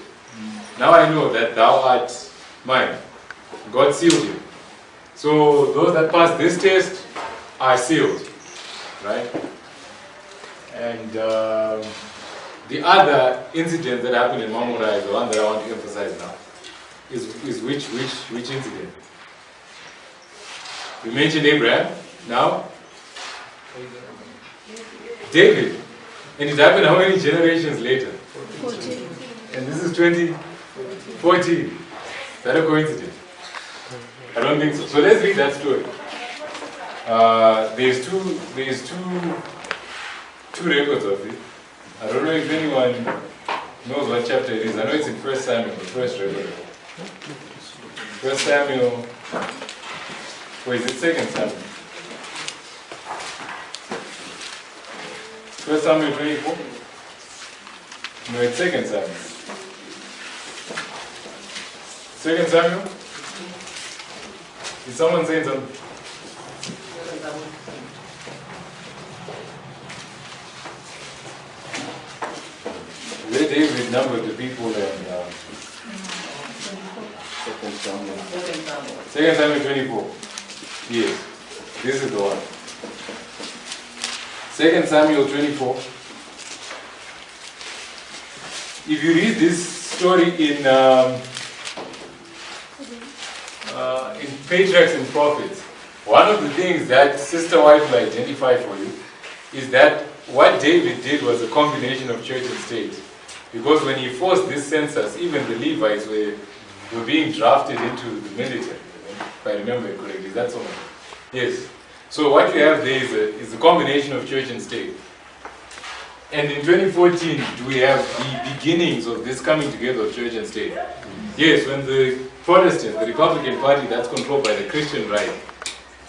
Now I know that thou art mine. God sealed you. So those that pass this test are sealed. Right? And the other incident that happened in Mamura is the one that I want to emphasize now. Is which incident? We mentioned Abraham. Now? David. And it happened how many generations later? 14. And this is 2014. Is that a coincidence? I don't think so. So let's read that story. There's two records of it. I don't know if anyone knows what chapter it is. I know it's in 1 Samuel, the first record. 1 Samuel, or is it 2 Samuel? 1 Samuel 24? No, it's 2 Samuel. 2 Samuel? Is someone saying something? Where David numbered the people and 2 Samuel 24. Yes, this is the one. 2 Samuel 24. If you read this story in Patriarchs and Prophets, one of the things that Sister White will identify for you is that what David did was a combination of church and state. Because when he forced this census, even the Levites were being drafted into the military, if I remember correctly. That's all. Yes. So what you have there is a combination of church and state. And in 2014, we have the beginnings of this coming together of church and state. Yes, when the Protestants, the Republican Party that's controlled by the Christian right,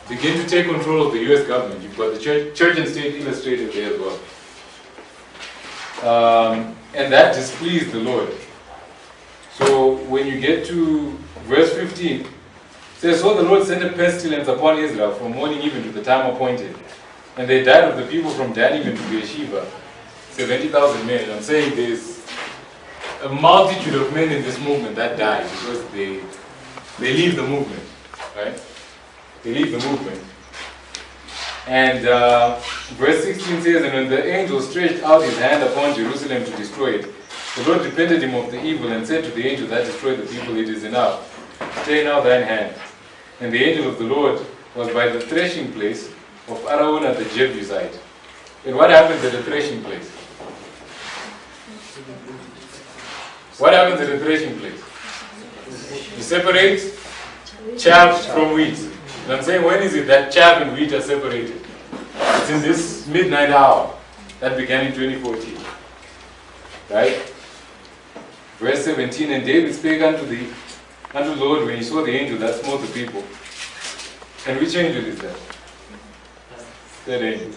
begin to take control of the US government, you've got the church and state illustrated there as well. And that displeased the Lord. So when you get to verse 15, it says, so the Lord sent a pestilence upon Israel from morning even to the time appointed. And they died of the people from Dan even to Beersheba, 70,000 men. I'm saying there's a multitude of men in this movement that die because they leave the movement, right? They leave the movement. And verse 16 says, and when the angel stretched out his hand upon Jerusalem to destroy it, the Lord repented him of the evil and said to the angel that destroyed the people, it is enough. Stay now thine hand. And the angel of the Lord was by the threshing place of Araunah the Jebusite. And what happens at the threshing place? What happens at the threshing place? You separate chaff from wheat. And I'm saying, when is it that chaff and wheat are separated? It's in this midnight hour that began in 2014. Right? Verse 17, and David spake unto the Lord when he saw the angel that smote the people. And which angel is that? That angel.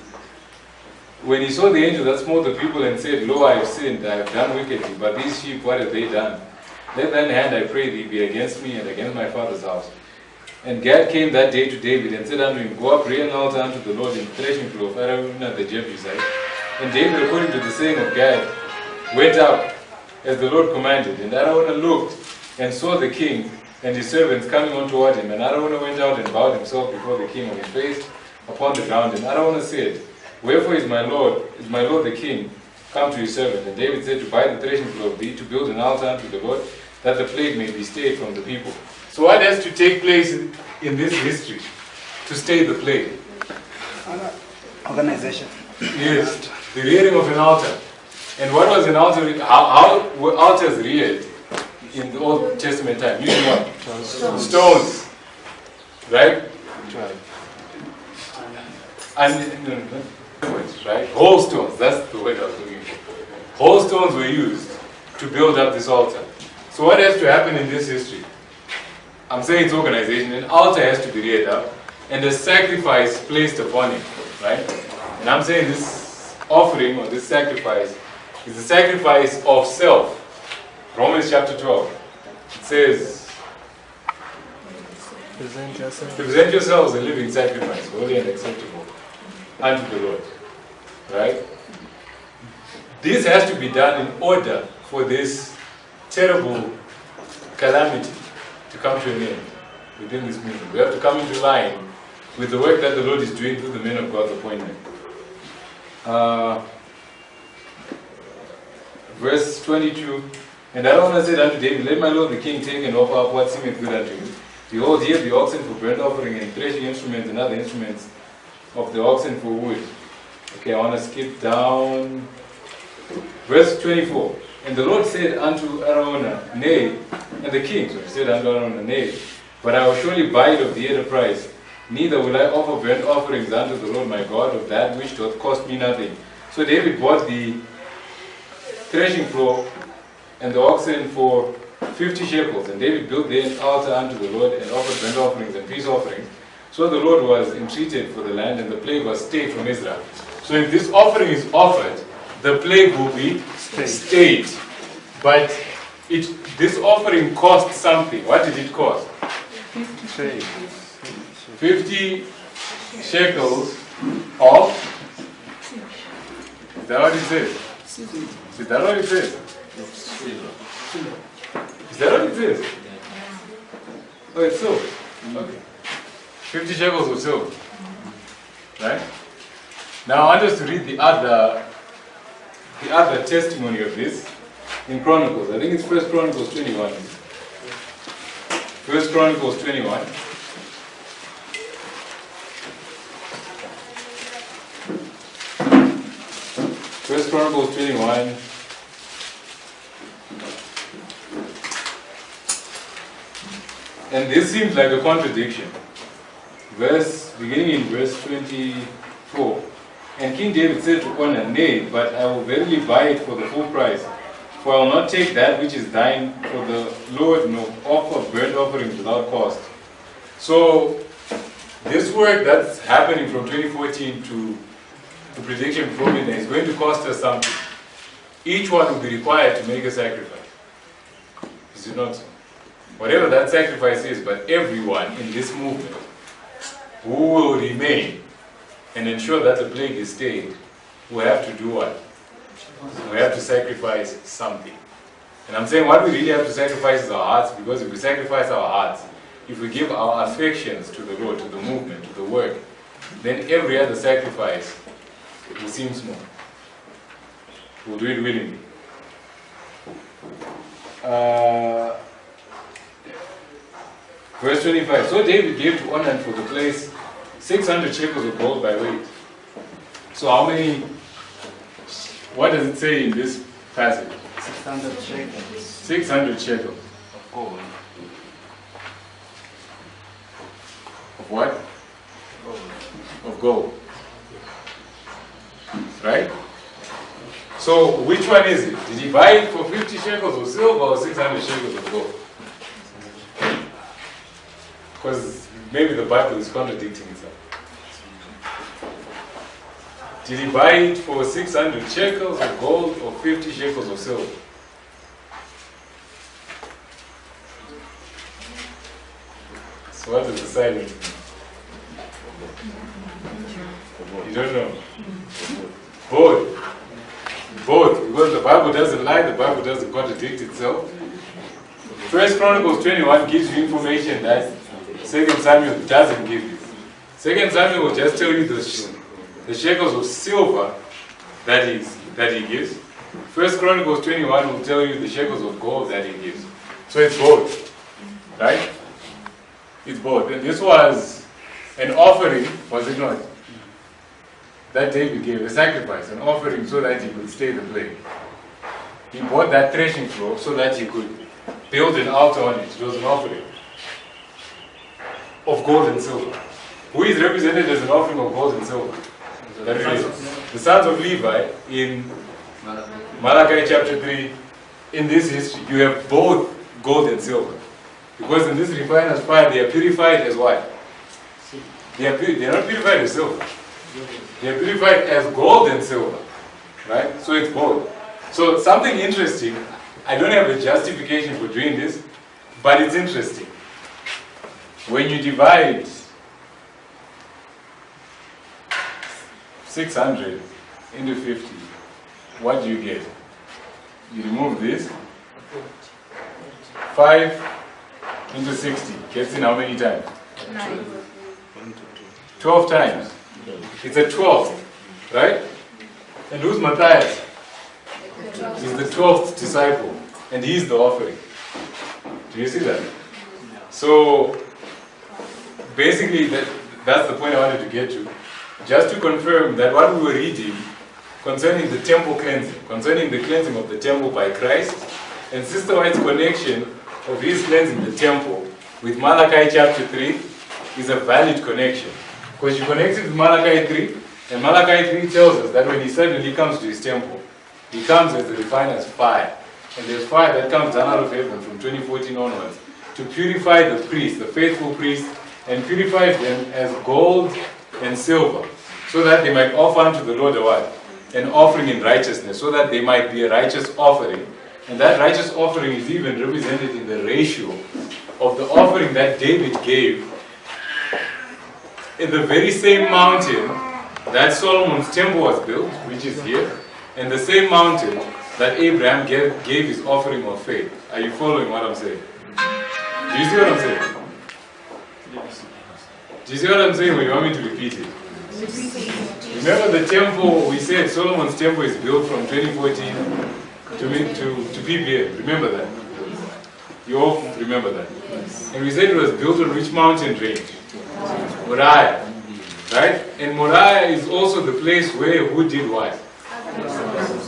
When he saw the angel that smote the people and said, lo, I have sinned, I have done wickedly, but these sheep, what have they done? Let thine hand, I pray thee, be against me and against my father's house. And Gad came that day to David and said unto him, go up, rear an altar unto the Lord in the threshing floor of Araunah the Jebusite. And David, according to the saying of Gad, went out as the Lord commanded. And Araunah looked and saw the king and his servants coming on toward him. And Araunah went out and bowed himself before the king on his face, upon the ground. And Araunah said, wherefore is my Lord the king, come to his servant? And David said, to buy the threshing floor of thee, to build an altar unto the Lord, that the plague may be stayed from the people. So what has to take place in this history to stay the plague? Organization. Yes, the rearing of an altar. And what was an altar? How were altars reared in the Old Testament time? Using what? Stones. Right? And right? Whole stones, that's the word I was looking for. Whole stones were used to build up this altar. So what has to happen in this history? I'm saying it's organization. An altar has to be reared up and a sacrifice placed upon it, right? And I'm saying this offering or this sacrifice is the sacrifice of self. Romans chapter 12. It says, present yourselves a living sacrifice, holy and acceptable unto the Lord. Right? This has to be done in order for this terrible calamity to come to an end within this movement. We have to come into line with the work that the Lord is doing through the men of God's appointment. Verse 22, and Araunah said unto David, let my lord the king take and offer up what seemeth good unto you. Behold, here the oxen for burnt offering, and threshing instruments and other instruments of the oxen for wood. Okay, I want to skip down. Verse 24. And the Lord said unto Araunah, nay, and the king said unto Araunah, nay, but I will surely buy it of thee at a price. Neither will I offer burnt offerings unto the Lord my God of that which doth cost me nothing. So David bought the threshing floor and the oxen for 50 shekels. And David built there an altar unto the Lord and offered burnt offerings and peace offerings. So the Lord was entreated for the land, and the plague was stayed from Israel. So if this offering is offered, the plague will be stayed. But this offering cost something. What did it cost? 50 shekels of. Is that what it says? Is that what it says? Is that what it says? Oh, it's so. Okay. 50 shekels of silver. Right? Now I want us to read the other testimony of this in Chronicles. I think it's 1 Chronicles 21. 1 Chronicles 21. First Chronicles 21. And this seems like a contradiction. Beginning in verse 24. And King David said to Ornan, nay, but I will verily buy it for the full price. For I will not take that which is thine for the Lord, nor offer burnt offerings without cost. So, this work that's happening from 2014 to the prediction before midnight is going to cost us something. Each one will be required to make a sacrifice. Is it not so? Whatever that sacrifice is, but everyone in this movement who will remain and ensure that the plague is stayed will have to do what? We have to sacrifice something. And I'm saying what we really have to sacrifice is our hearts, because if we sacrifice our hearts, if we give our affections to the Lord, to the movement, to the work, then every other sacrifice will seem small. We'll do it willingly. Verse 25. So David gave to Ornan for the place 600 shekels of gold by weight. So how many? What does it say in this passage? 600 shekels. 600 shekels Of gold. of what? Of gold. Right? So which one is it? Did he buy it for 50 shekels of silver or 600 shekels of gold? Because maybe the Bible is contradicting itself. Did he buy it for 600 shekels of gold or 50 shekels of silver? So what does the silence mean? You don't know? Both. Both. Because the Bible doesn't lie, the Bible doesn't contradict itself. First Chronicles 21 gives you information that 2 Samuel doesn't give you. 2 Samuel will just tell you the shekels of silver that he gives. 1 Chronicles 21 will tell you the shekels of gold that he gives. So it's both, right? It's both. And this was an offering, was it not? That David gave, a sacrifice, an offering so that he could stay the plague. He bought that threshing floor so that he could build an altar on it. It was an offering of gold and silver. Who is represented as an offering of gold and silver? That is the sons of Levi in Malachi chapter 3. In this history, you have both gold and silver. Because in this refiner's fire, they are purified as what? They are not purified as silver. They are purified as gold and silver. Right? So it's both. So something interesting, I don't have a justification for doing this, but it's interesting. When you divide 600 into 50, what do you get? You remove this. 5 into 60 gets in how many times? 9. 12 times. It's a 12th, right? And who's Matthias? He's the 12th disciple, and he's the offering. Do you see that? So, basically, that's the point I wanted to get to. Just to confirm that what we were reading concerning the temple cleansing, concerning the cleansing of the temple by Christ, and Sister White's connection of his cleansing the temple with Malachi chapter 3 is a valid connection. Because you connect it with Malachi 3, and Malachi 3 tells us that when he suddenly comes to his temple, he comes as the refiner's fire. And there's fire that comes down out of heaven from 2014 onwards to purify the priests, the faithful priests, and purify them as gold and silver, so that they might offer unto the Lord a what? An offering in righteousness, so that they might be a righteous offering. And that righteous offering is even represented in the ratio of the offering that David gave in the very same mountain that Solomon's temple was built, which is here, and the same mountain that Abraham gave his offering of faith. Are you following what I'm saying? Do you see what I'm saying? Do you see what I'm saying when you want me to repeat it? Remember the temple, we said Solomon's temple is built from 2014 to PPM. Remember that? You all remember that? And we said it was built on which mountain range? Moriah. Right? And Moriah is also the place where who did what?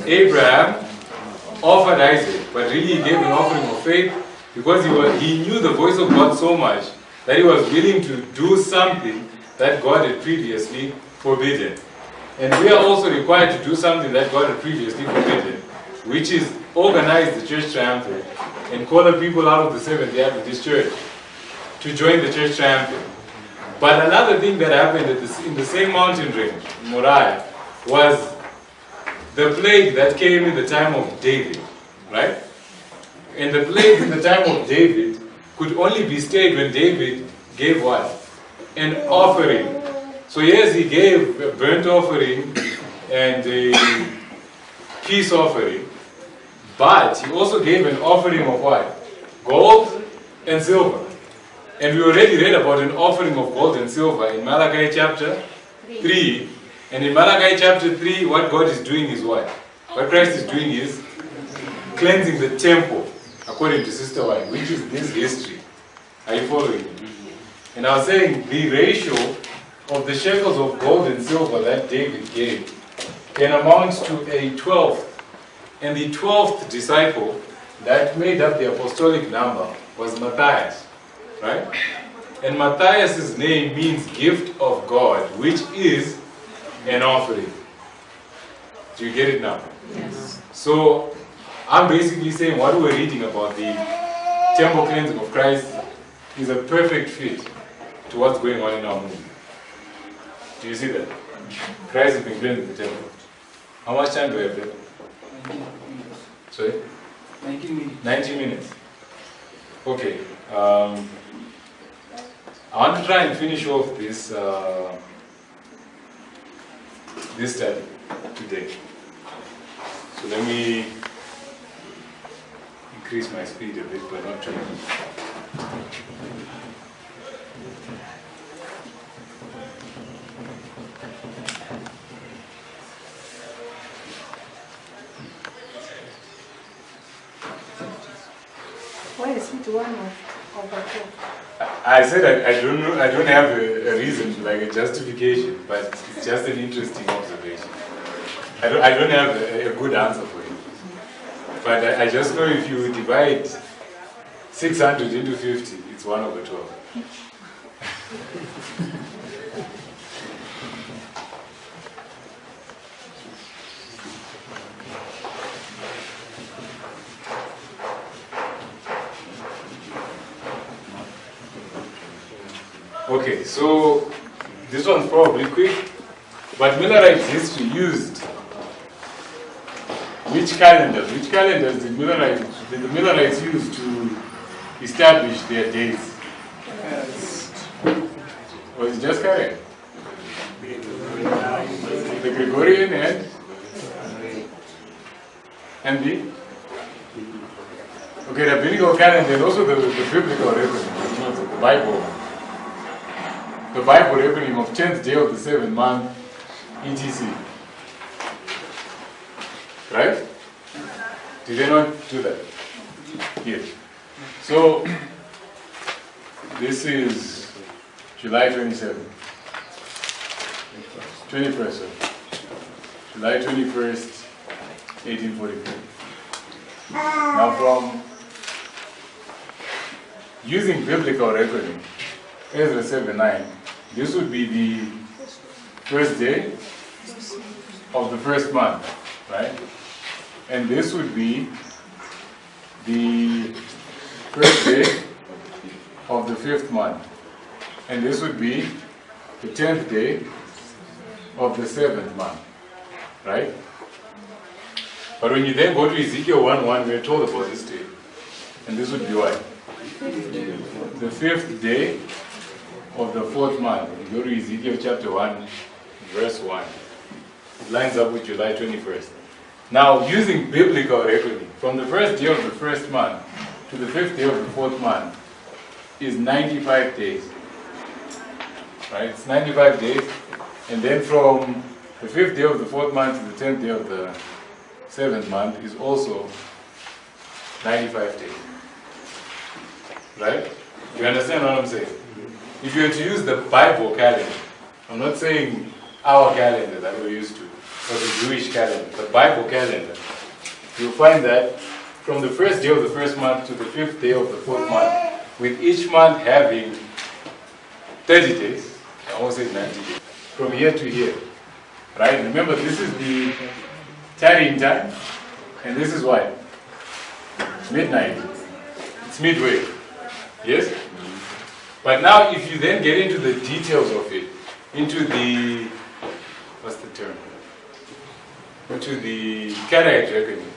Abraham offered Isaac, but really he gave an offering of faith because he knew the voice of God so much that he was willing to do something that God had previously forbidden. And we are also required to do something that God had previously forbidden, which is organize the church triumphant and call the people out of the Seventh-day Adventist Church to join the church triumphant. But another thing that happened in the same mountain range, Moriah, was the plague that came in the time of David, right? And the plague in the time of David could only be stayed when David gave what? An offering. So yes, he gave a burnt offering and a peace offering, but he also gave an offering of what? Gold and silver. And we already read about an offering of gold and silver in Malachi chapter 3. And in Malachi chapter 3, what God is doing is what? What Christ is doing is cleansing the temple, according to Sister White, which is this history. Are you following me? And I was saying the ratio of the shekels of gold and silver that David gave can amount to a 12th. And the 12th disciple that made up the apostolic number was Matthias. Right? And Matthias' name means gift of God, which is an offering. Do you get it now? Yes. So, I'm basically saying what we're reading about the temple cleansing of Christ is a perfect fit to what's going on in our movement. Do you see that? Christ has been cleansing the temple. How much time do we have there? 19 minutes. Sorry? 19 minutes. 90 minutes. Okay. I want to try and finish off this this study today. So let me increase my speed a bit, but not too much. why is it 1/12? I said I don't know. I don't have a reason, like a justification, but it's just an interesting observation. I don't have a good answer for it. But I just know if you divide 600 into 50, it's 1/12. Okay, so this one's probably quick, but Millerites history used which calendars? Which calendars did the Millerites use to establish their days? Was it just correct? The Gregorian and the? Okay, the biblical calendar and also the biblical reckoning, the Bible. The Bible reckoning of 10th day of the 7th month, etc. Right? Did they not do that? Yes. So, this is July 27th. 21st, sorry. July 21st, 1843. Now from using biblical reckoning, Ezra 7:9, this would be the first day of the first month, right? And this would be the first day of the 5th month. And this would be the 10th day of the 7th month, right? But when you then go to Ezekiel 1:1, we're told about this day. And this would be what? The 5th day of the 4th month. You go to Ezekiel chapter 1, verse 1. It lines up with July 21st. Now, using biblical reckoning, from the first day of the first month to the 5th day of the 4th month is 95 days. Right? It's 95 days. And then from the 5th day of the 4th month to the 10th day of the 7th month is also 95 days. Right? You understand what I'm saying? If you were to use the Bible calendar, I'm not saying our calendar that we're used to, or the Jewish calendar, the Bible calendar, you'll find that from the first day of the first month to the 5th day of the 4th month, with each month having 30 days, I won't say 90 days, from here to here. Right? Remember, this is the tarrying time, and this is what? Midnight. It's midway. Yes? But now, if you then get into the details of it, into the, what's the term? Into the Karaite reckoning,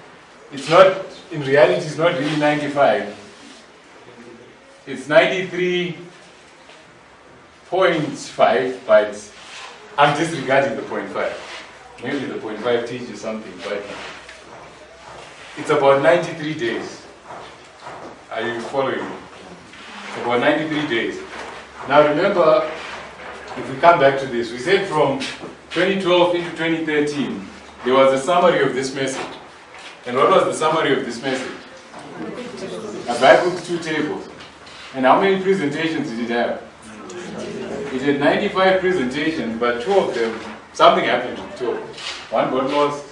it's not, in reality, it's not really 95. It's 93.5, but I'm disregarding the 0.5. Maybe the 0.5 teaches something, but it's about 93 days. Are you following me? About 93 days. Now remember, if we come back to this, we said from 2012 into 2013, there was a summary of this message. And what was the summary of this message? Habakkuk's 2 tables. And how many presentations did it have? It had 95 presentations, but 2 of them, something happened to 2 of them. One got lost,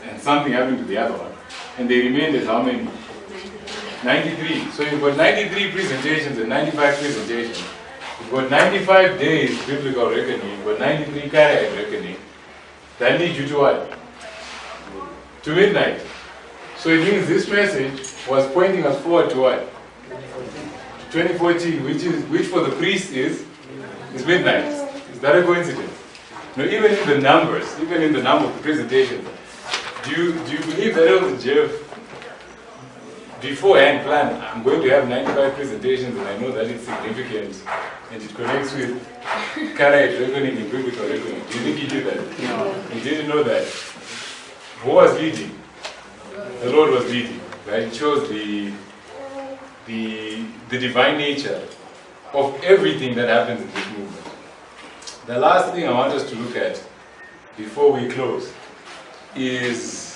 and something happened to the other one. And they remained as how many? 93. So you've got 93 presentations and 95 presentations. You've got 95 days biblical reckoning, you've got 93 Karaite reckoning. That leads you to what? To midnight. So it means this message was pointing us forward to what? 2014, which for the priest is midnight. Is that a coincidence? No, even in the numbers, even in the number of presentations, do you believe that Elder Jeff beforehand planned, I'm going to have 95 presentations and I know that it's significant and it connects with Karaite reckoning and biblical reckoning? Do you think he did that? No. He didn't know that. Who was leading? The Lord was leading. Right? It shows the divine nature of everything that happens in this movement. The last thing I want us to look at before we close is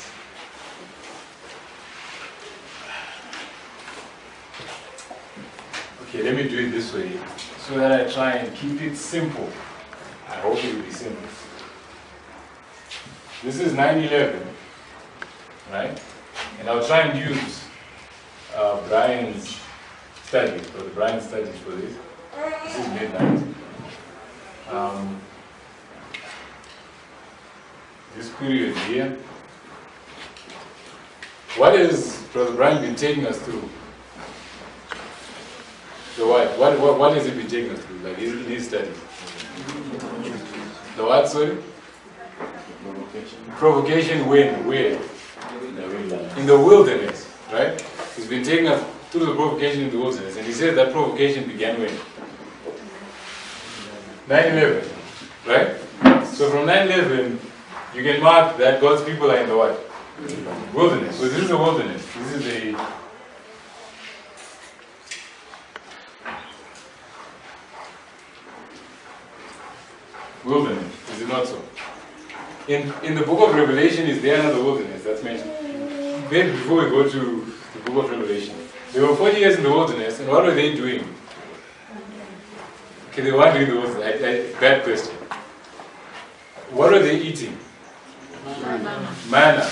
Okay, let me do it this way so that I try and keep it simple. I hope it will be simple. This is 9/11, right? And I'll try and use Brian's studies, or the Brian studies for this. This is midnight. This period here. What has Brother Brian been taking us through? So what has he been taking us through, like in his studies? The what, sorry? Provocation when? Where? In the wilderness, right? He's been taking us through the provocation in the wilderness, and he said that provocation began when? 9/11, right? So from 9/11, you can mark that God's people are in the what? Wilderness. So this is the wilderness. This is the wilderness. Is it not so? In the book of Revelation, is there another wilderness that's mentioned? Then before we go to the book of Revelation, they were 40 years in the wilderness, and what were they doing? Okay, they weren't doing the wilderness. Bad question. What were they eating? Manna.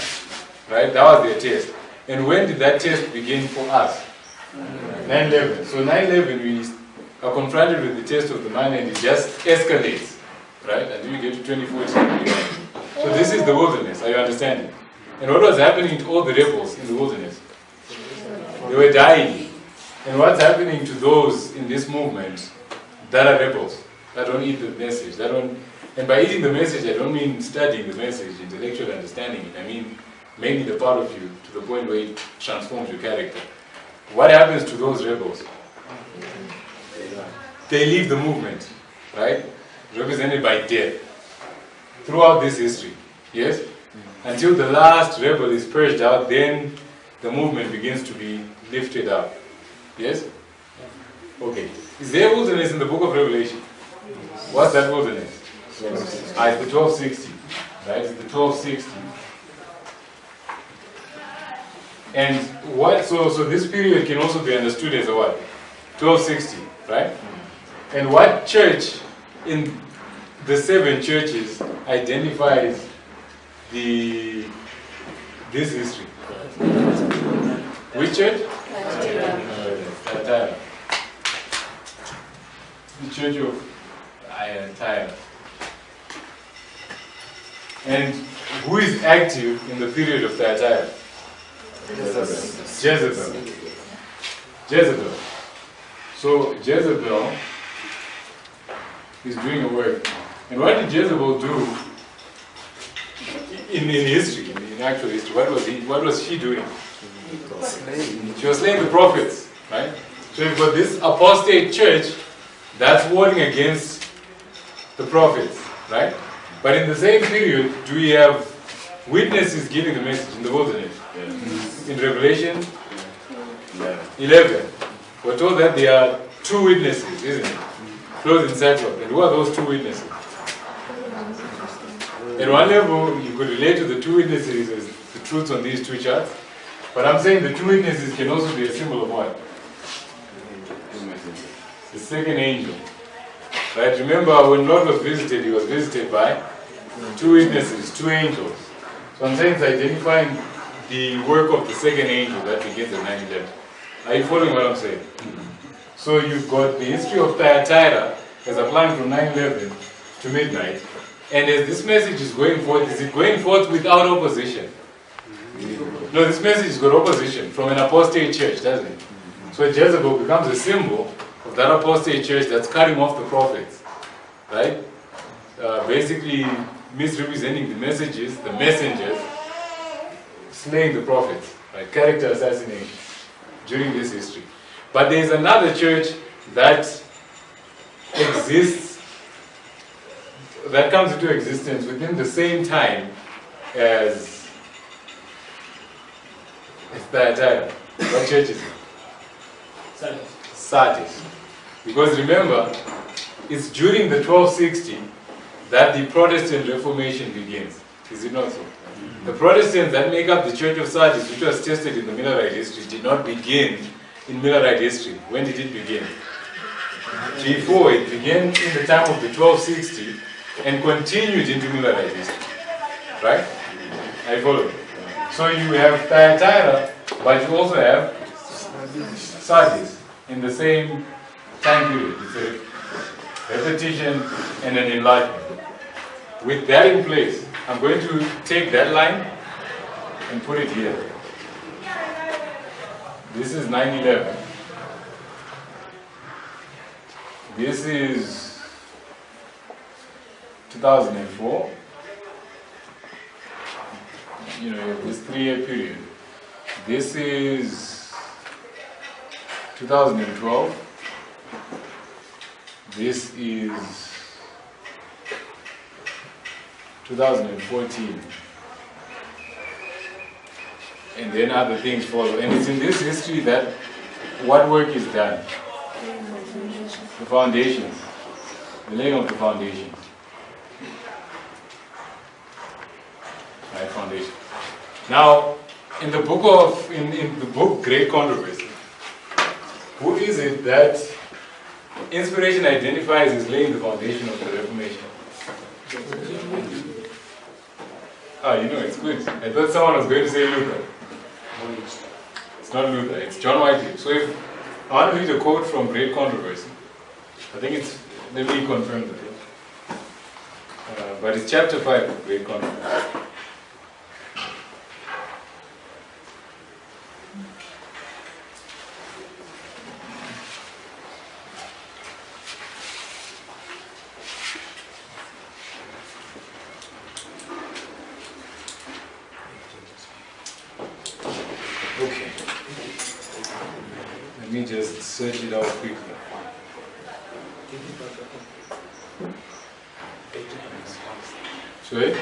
Right? That was their test. And when did that test begin for us? 9/11. So 9/11, we are confronted with the test of the manna, and it just escalates. Right? Until you get to 2014. So this is the wilderness. Are you understanding? And what was happening to all the rebels in the wilderness? They were dying. And what's happening to those in this movement that are rebels, that don't eat the message, and by eating the message, I don't mean studying the message, intellectually understanding it. I mean making it part of you to the point where it transforms your character. What happens to those rebels? They leave the movement, right? Represented by death. Throughout this history, yes? Until the last rebel is purged out, then the movement begins to be lifted up. Yes? Okay. Is there wilderness in the book of Revelation? What's that wilderness? It's the 1260. Right? It's the 1260. And what, so this period can also be understood as a what? 1260, right? And what church in the 7 churches identifies this history? Which church? Thyatira. The church of Thyatira. And who is active in the period of Thyatira? Jezebel. Jezebel. So Jezebel is doing a work. And what did Jezebel do in history, in actual history? What was she doing? She was slaying the prophets, right? So you've got this apostate church that's warring against the prophets, right? But in the same period, do we have witnesses giving the message in the wilderness? Yeah. In Revelation 11, we're told that there are 2 witnesses, isn't it? Clothed in sackcloth. And who are those 2 witnesses? At one level, you could relate to the 2 witnesses as the truths on these 2 charts. But I'm saying the 2 witnesses can also be a symbol of what? The second angel. Right? Remember when Lot was visited, he was visited by 2 witnesses, 2 angels. So I'm saying it's identifying the work of the second angel that begins at 9/11. Are you following what I'm saying? So you've got the history of Thyatira as applying from 9/11 to midnight. And as this message is going forth, is it going forth without opposition? No, this message has got opposition from an apostate church, doesn't it? So Jezebel becomes a symbol of that apostate church that's cutting off the prophets, right? Basically misrepresenting the messages, the messengers, slaying the prophets, right? Character assassination during this history. But there is another church that exists, that comes into existence within the same time as Thyatira. What church is it? Sardis. Because remember, it's during the 1260 that the Protestant Reformation begins. Is it not so? The Protestants that make up the Church of Sardis, which was tested in the Millerite history, did not begin in Millerite history. When did it begin? before it began in the time of the 1260 and continued into Millerite history. Right? I follow. So you have Thyatira, but you also have Sardis in the same time period. It's a repetition and an enlargement. With that in place, I'm going to take that line and put it here. This is 9/11. This is 2004. You know, this 3-year period. This is 2012. This is 2014. And then other things follow. And it's in this history that what work is done. The foundations. The laying of the foundations. Right, foundation. Now, in the book Great Controversy, who is it that inspiration identifies as laying the foundation of the Reformation? Ah, you know, it's good. I thought someone was going to say Luther. It's not Luther, it's John Wycliffe. So if I want to read a quote from Great Controversy, I think it's, let me confirm the thing. But it's chapter 5 of Great Controversy. Okay. Let me just search it out quickly. Sorry?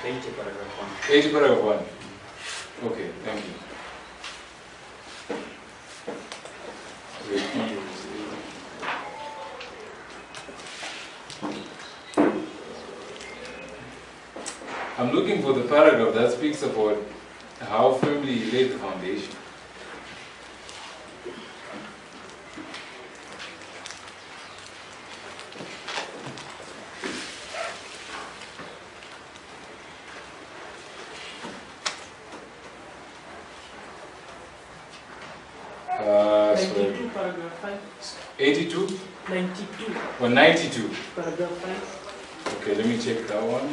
80 paragraph 1. Okay, thank you. I'm looking for the paragraph that speaks about how firmly he laid the foundation. So 92 paragraph 5. 82 92 or 92? paragraph 5. Okay, let me check that one.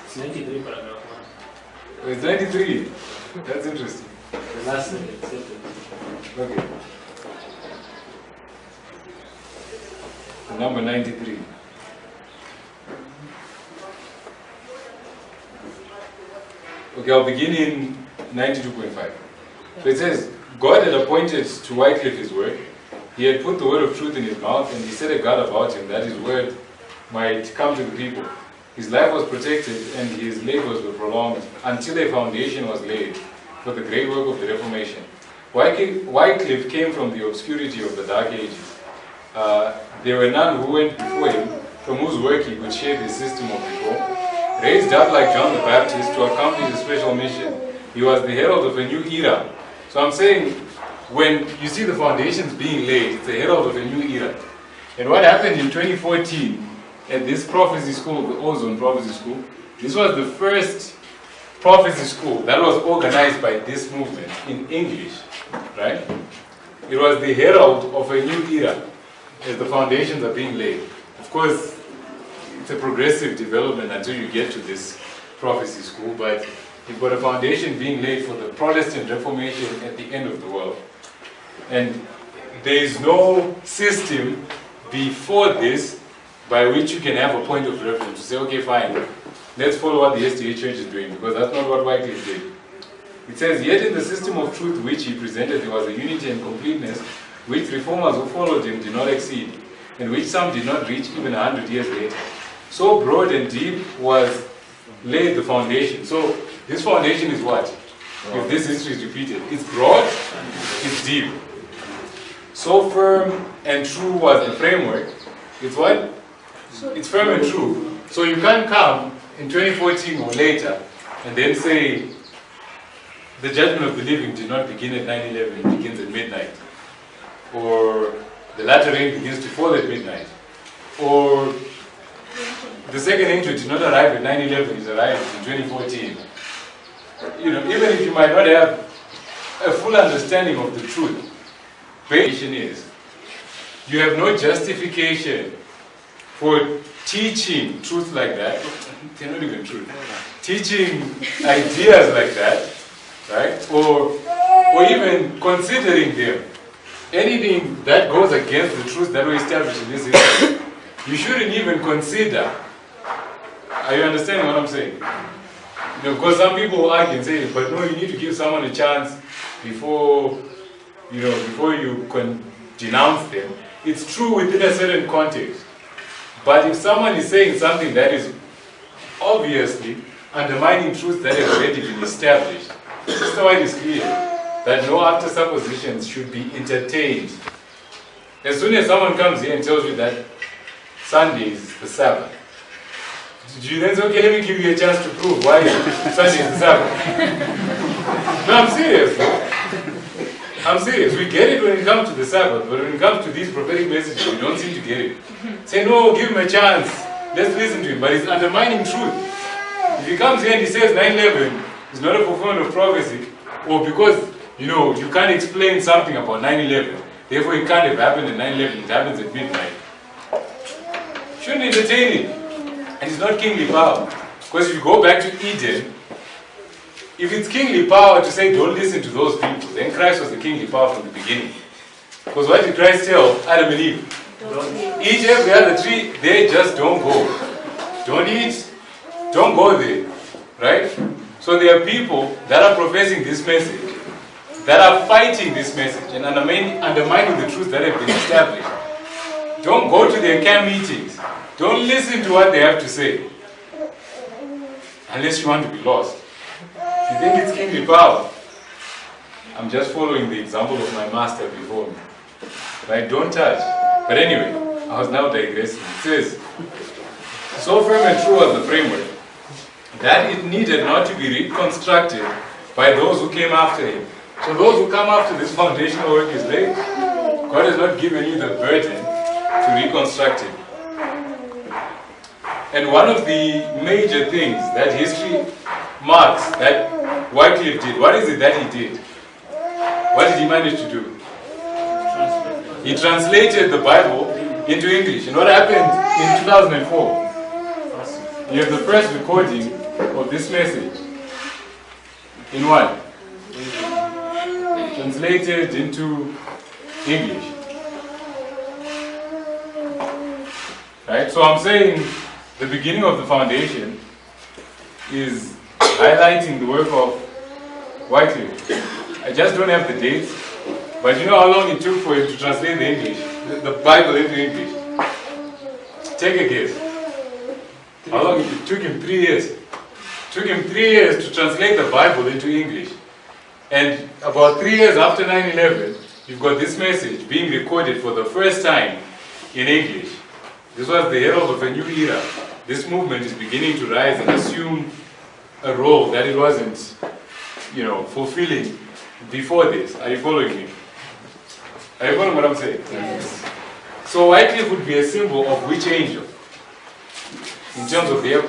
It's 93 paragraph 1. Oh, it's 93. That's interesting. The last sentence. Okay. Number 93. Okay, I'll begin in 92.5. So it says, God had appointed to Wycliffe his work. He had put the word of truth in his mouth, and he set a guard about him that his word might come to the people. His life was protected, and his labors were prolonged until a foundation was laid for the great work of the Reformation. Wycliffe came from the obscurity of the Dark Ages. There were none who went before him, from whose work he could shape the system of reform. Raised up like John the Baptist to accomplish a special mission, he was the herald of a new era. So I'm saying, when you see the foundations being laid, it's the herald of a new era. And what happened in 2014 at this prophecy school, the Ozone Prophecy School, this was the first prophecy school that was organized by this movement in English, right? It was the herald of a new era as the foundations are being laid. Of course, it's a progressive development until you get to this prophecy school, but you've got a foundation being laid for the Protestant Reformation at the end of the world. And there is no system before this by which you can have a point of reference to say, okay, fine, let's follow what the SDA Church is doing, because that's not what Wycliffe did. It says, yet in the system of truth which he presented, there was a unity and completeness which reformers who followed him did not exceed, and which some did not reach even 100 years later. So broad and deep was laid the foundation. So this foundation is what? If this history is repeated, it's broad, it's deep. So firm and true was the framework. It's what? It's firm and true. So you can't come in 2014 or later and then say, the judgment of the living did not begin at 9/11, it begins at midnight. Or the latter rain begins to fall at midnight. Or the second angel did not arrive at 9/11, it arrived in 2014. You know, even if you might not have a full understanding of the truth, the is you have no justification for teaching truth like that. They're not even truth. Teaching ideas like that, right? Or even considering them. Anything that goes against the truth that we established in this history, you shouldn't even consider. Are you understanding what I'm saying? You know, because some people will argue and say, but no, you need to give someone a chance before you can denounce them. It's true within a certain context. But if someone is saying something that is obviously undermining truths that have already been established, Sister White is clear that no after suppositions should be entertained. As soon as someone comes here and tells you that Sunday is the Sabbath, do you then say, okay, let me give you a chance to prove why Sunday is the Sabbath? No, I'm serious. I'm serious. We get it when it comes to the Sabbath, but when it comes to these prophetic messages, we don't seem to get it. Say, no, give him a chance. Let's listen to him. But he's undermining truth. If he comes here and he says 9/11 is not a fulfillment of prophecy, or because, you can't explain something about 9/11, therefore it can't have happened at 9/11, it happens at midnight. Shouldn't entertain it. And it's not kingly power. Because if you go back to Eden, if it's kingly power to say don't listen to those people, then Christ was the kingly power from the beginning. Because what did Christ tell Adam and Eve? Eat every other tree, they just don't go. Don't eat, don't go there. Right? So there are people that are professing this message, that are fighting this message and undermining the truths that have been established. Don't go to their camp meetings. Don't listen to what they have to say. Unless you want to be lost. If you think it's kingly power, I'm just following the example of my master before me. Right? Don't touch. But anyway, I was now digressing. It says, so firm and true was the framework that it needed not to be reconstructed by those who came after him. So those who come after this foundational work is laid. God has not given you the burden to reconstruct it. And one of the major things that history marks that Wycliffe did, what is it that he did? What did he manage to do? He translated the Bible into English. And what happened in 2004? You have the first recording of this message. In what? Translated into English. Right? So I'm saying the beginning of the foundation is highlighting the work of Wycliffe. I just don't have the dates, but you know how long it took for him to translate the English, the Bible into English? Take a guess. How long it took him? 3 years. It took him 3 years to translate the Bible into English. And about 3 years after 9/11, you've got this message being recorded for the first time in English. This was the herald of a new era. This movement is beginning to rise and assume a role that it wasn't, fulfilling before this. Are you following me? Are you following what I'm saying? Yes. So Wycliffe would be a symbol of which angel? In terms of the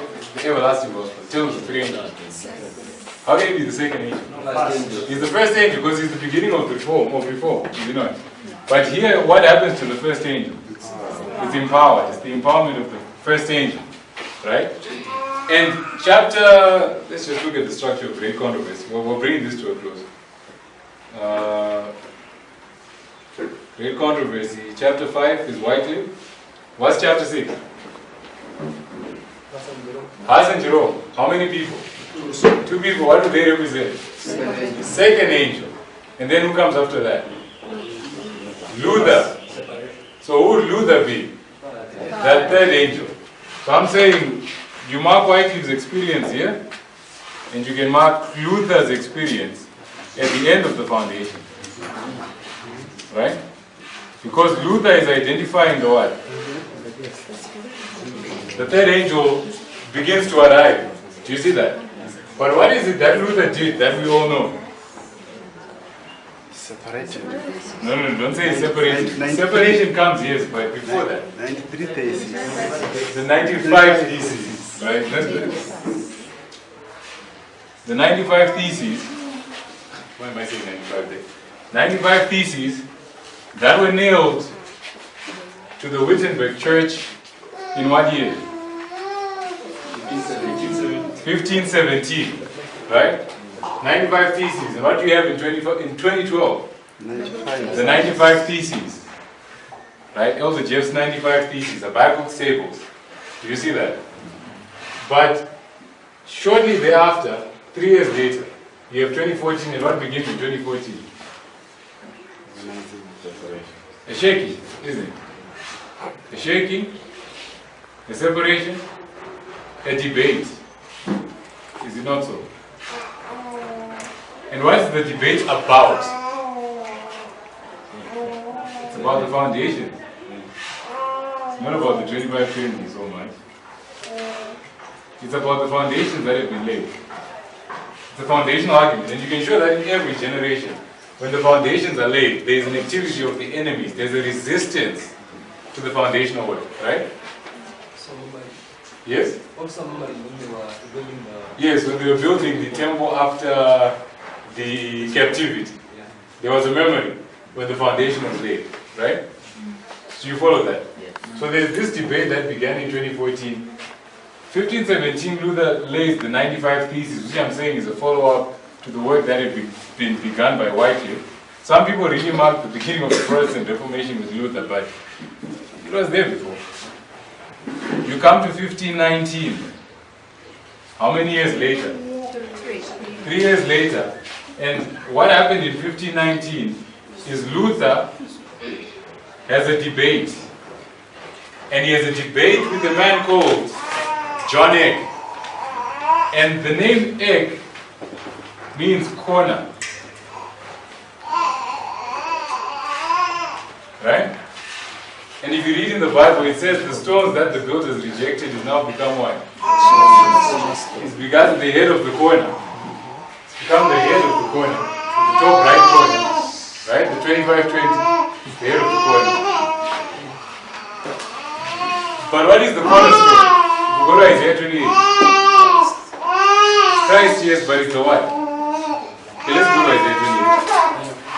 everlasting gospel, in terms of the three angels. How can he be the second angel? He's the first angel because he's the beginning of reform, is he not? But here, what happens to the first angel? It's empowered. It's the empowerment of the first angel. Right? And let's just look at the structure of Great Controversy. We're bringing this to a close. Great Controversy, chapter 5 is Wycliffe. What's chapter 6? Huss and Jerome. How many people? 2 people. What do they represent? Second angel. And then who comes after that? Luther. So who would Luther be? That third angel. So I'm saying you mark Wycliffe's experience here, and you can mark Luther's experience at the end of the foundation. Right? Because Luther is identifying the what? The third angel begins to arrive. Do you see that? But what is it that Luther did that we all know? Separated. No, don't say separation. Separation comes, yes, but before that. 93 theses. The 95 theses, right? The 95 theses, why am I saying 95 there? 95 theses that were nailed to the Wittenberg Church in what year? 1517, right? 95 theses. And what do you have in 2012? 95. The 95 theses. Right? Elder Jeff's 95 theses, the Bible tables. Do you see that? But shortly thereafter, 3 years later, you have 2014, and what begins in 2014? A shaking, isn't it? A shaking, a separation, a debate. Is it not so? And what is the debate about? It's about the foundation. It's not about the 25-20 so much. It's about the foundations that have been laid. It's a foundational argument, and you can show that in every generation. When the foundations are laid, there is an activity of the enemies. There's a resistance to the foundational work, right? Yes? Also, when they were building the... Yes, when they were building the temple after the captivity, there was a memory when the foundation was laid, right? So you follow that? Yeah. So there's this debate that began in 2014. 1517, Luther lays the 95 Theses, which I'm saying is a follow-up to the work that had been begun by Wycliffe. Some people really mark the beginning of the Protestant Reformation with Luther, but it was there before. You come to 1519. How many years later? 3 years later. And what happened in 1519 is Luther has a debate. And he has a debate with a man called John Eck. And the name Eck means corner. Right? And if you read in the Bible, it says the stones that the builders rejected is now become what? It's become the head of the corner. It's become the head of the corner. The top right corner. Right? The 25-20 is the head of the corner. But what is the cornerstone? If we go to Isaiah 28. Christ, yes, but it's the what? Okay, let's go to Isaiah 28.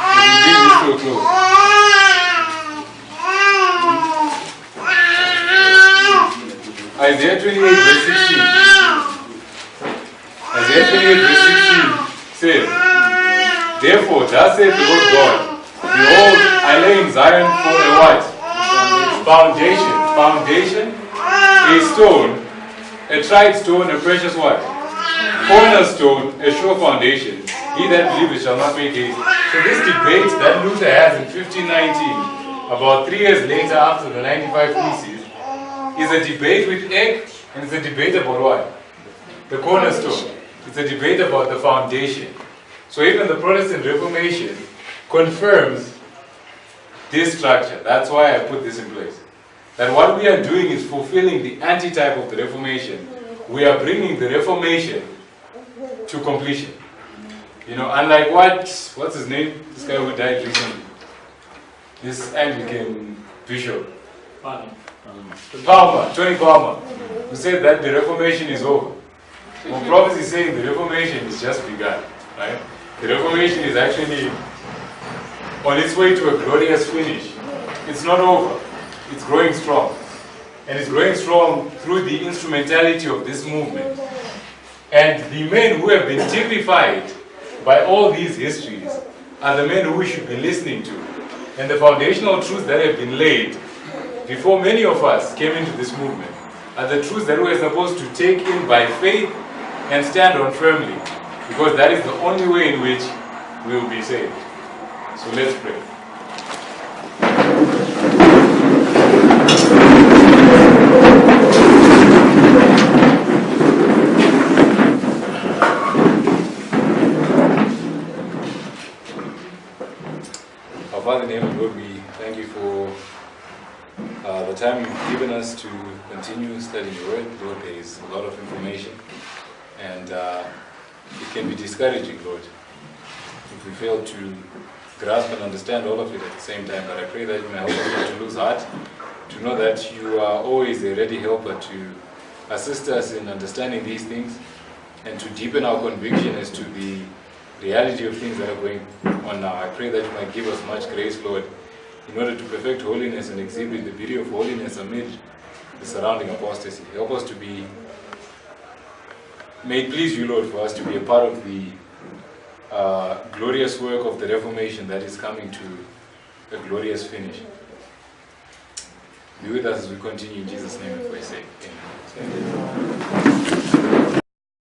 If you bring this to a close. Isaiah 28 verse 16. Isaiah 28 verse 16 says, therefore, thus saith the Lord God, behold, I lay in Zion for a what? Foundation. Foundation, a stone, a tried stone, a precious what? Cornerstone, a sure foundation. He that believeth shall not make haste. So this debate that Luther has in 1519, about 3 years later after the 95 Theses, is a debate with Eck, and it's a debate about what? The cornerstone. It's a debate about the foundation. So even the Protestant Reformation confirms this structure. That's why I put this in place. That what we are doing is fulfilling the antitype of the Reformation. We are bringing the Reformation to completion. You know, unlike what's his name? This guy who died recently. This Anglican bishop. Palmer, Tony Palmer, who said that the Reformation is over. Well, prophecy is saying the Reformation is just begun, right? The Reformation is actually on its way to a glorious finish. It's not over. It's growing strong. And it's growing strong through the instrumentality of this movement. And the men who have been typified by all these histories are the men who we should be listening to. And the foundational truths that have been laid before many of us came into this movement are the truths that we are supposed to take in by faith and stand on firmly, because that is the only way in which we will be saved. So let's pray. Our Father in heaven, Lord, we thank you for the time you've given us to continue studying your word. Lord, there is a lot of information, and it can be discouraging, Lord, if we fail to grasp and understand all of it at the same time, but I pray that you may help us not to lose heart, to know that you are always a ready helper to assist us in understanding these things and to deepen our conviction as to the reality of things that are going on now. I pray that you might give us much grace, Lord, in order to perfect holiness and exhibit the beauty of holiness amid the surrounding apostasy. Help us to be, may it please you, Lord, for us to be a part of the glorious work of the Reformation that is coming to a glorious finish. Be with us as we continue in Jesus' name, if we say amen.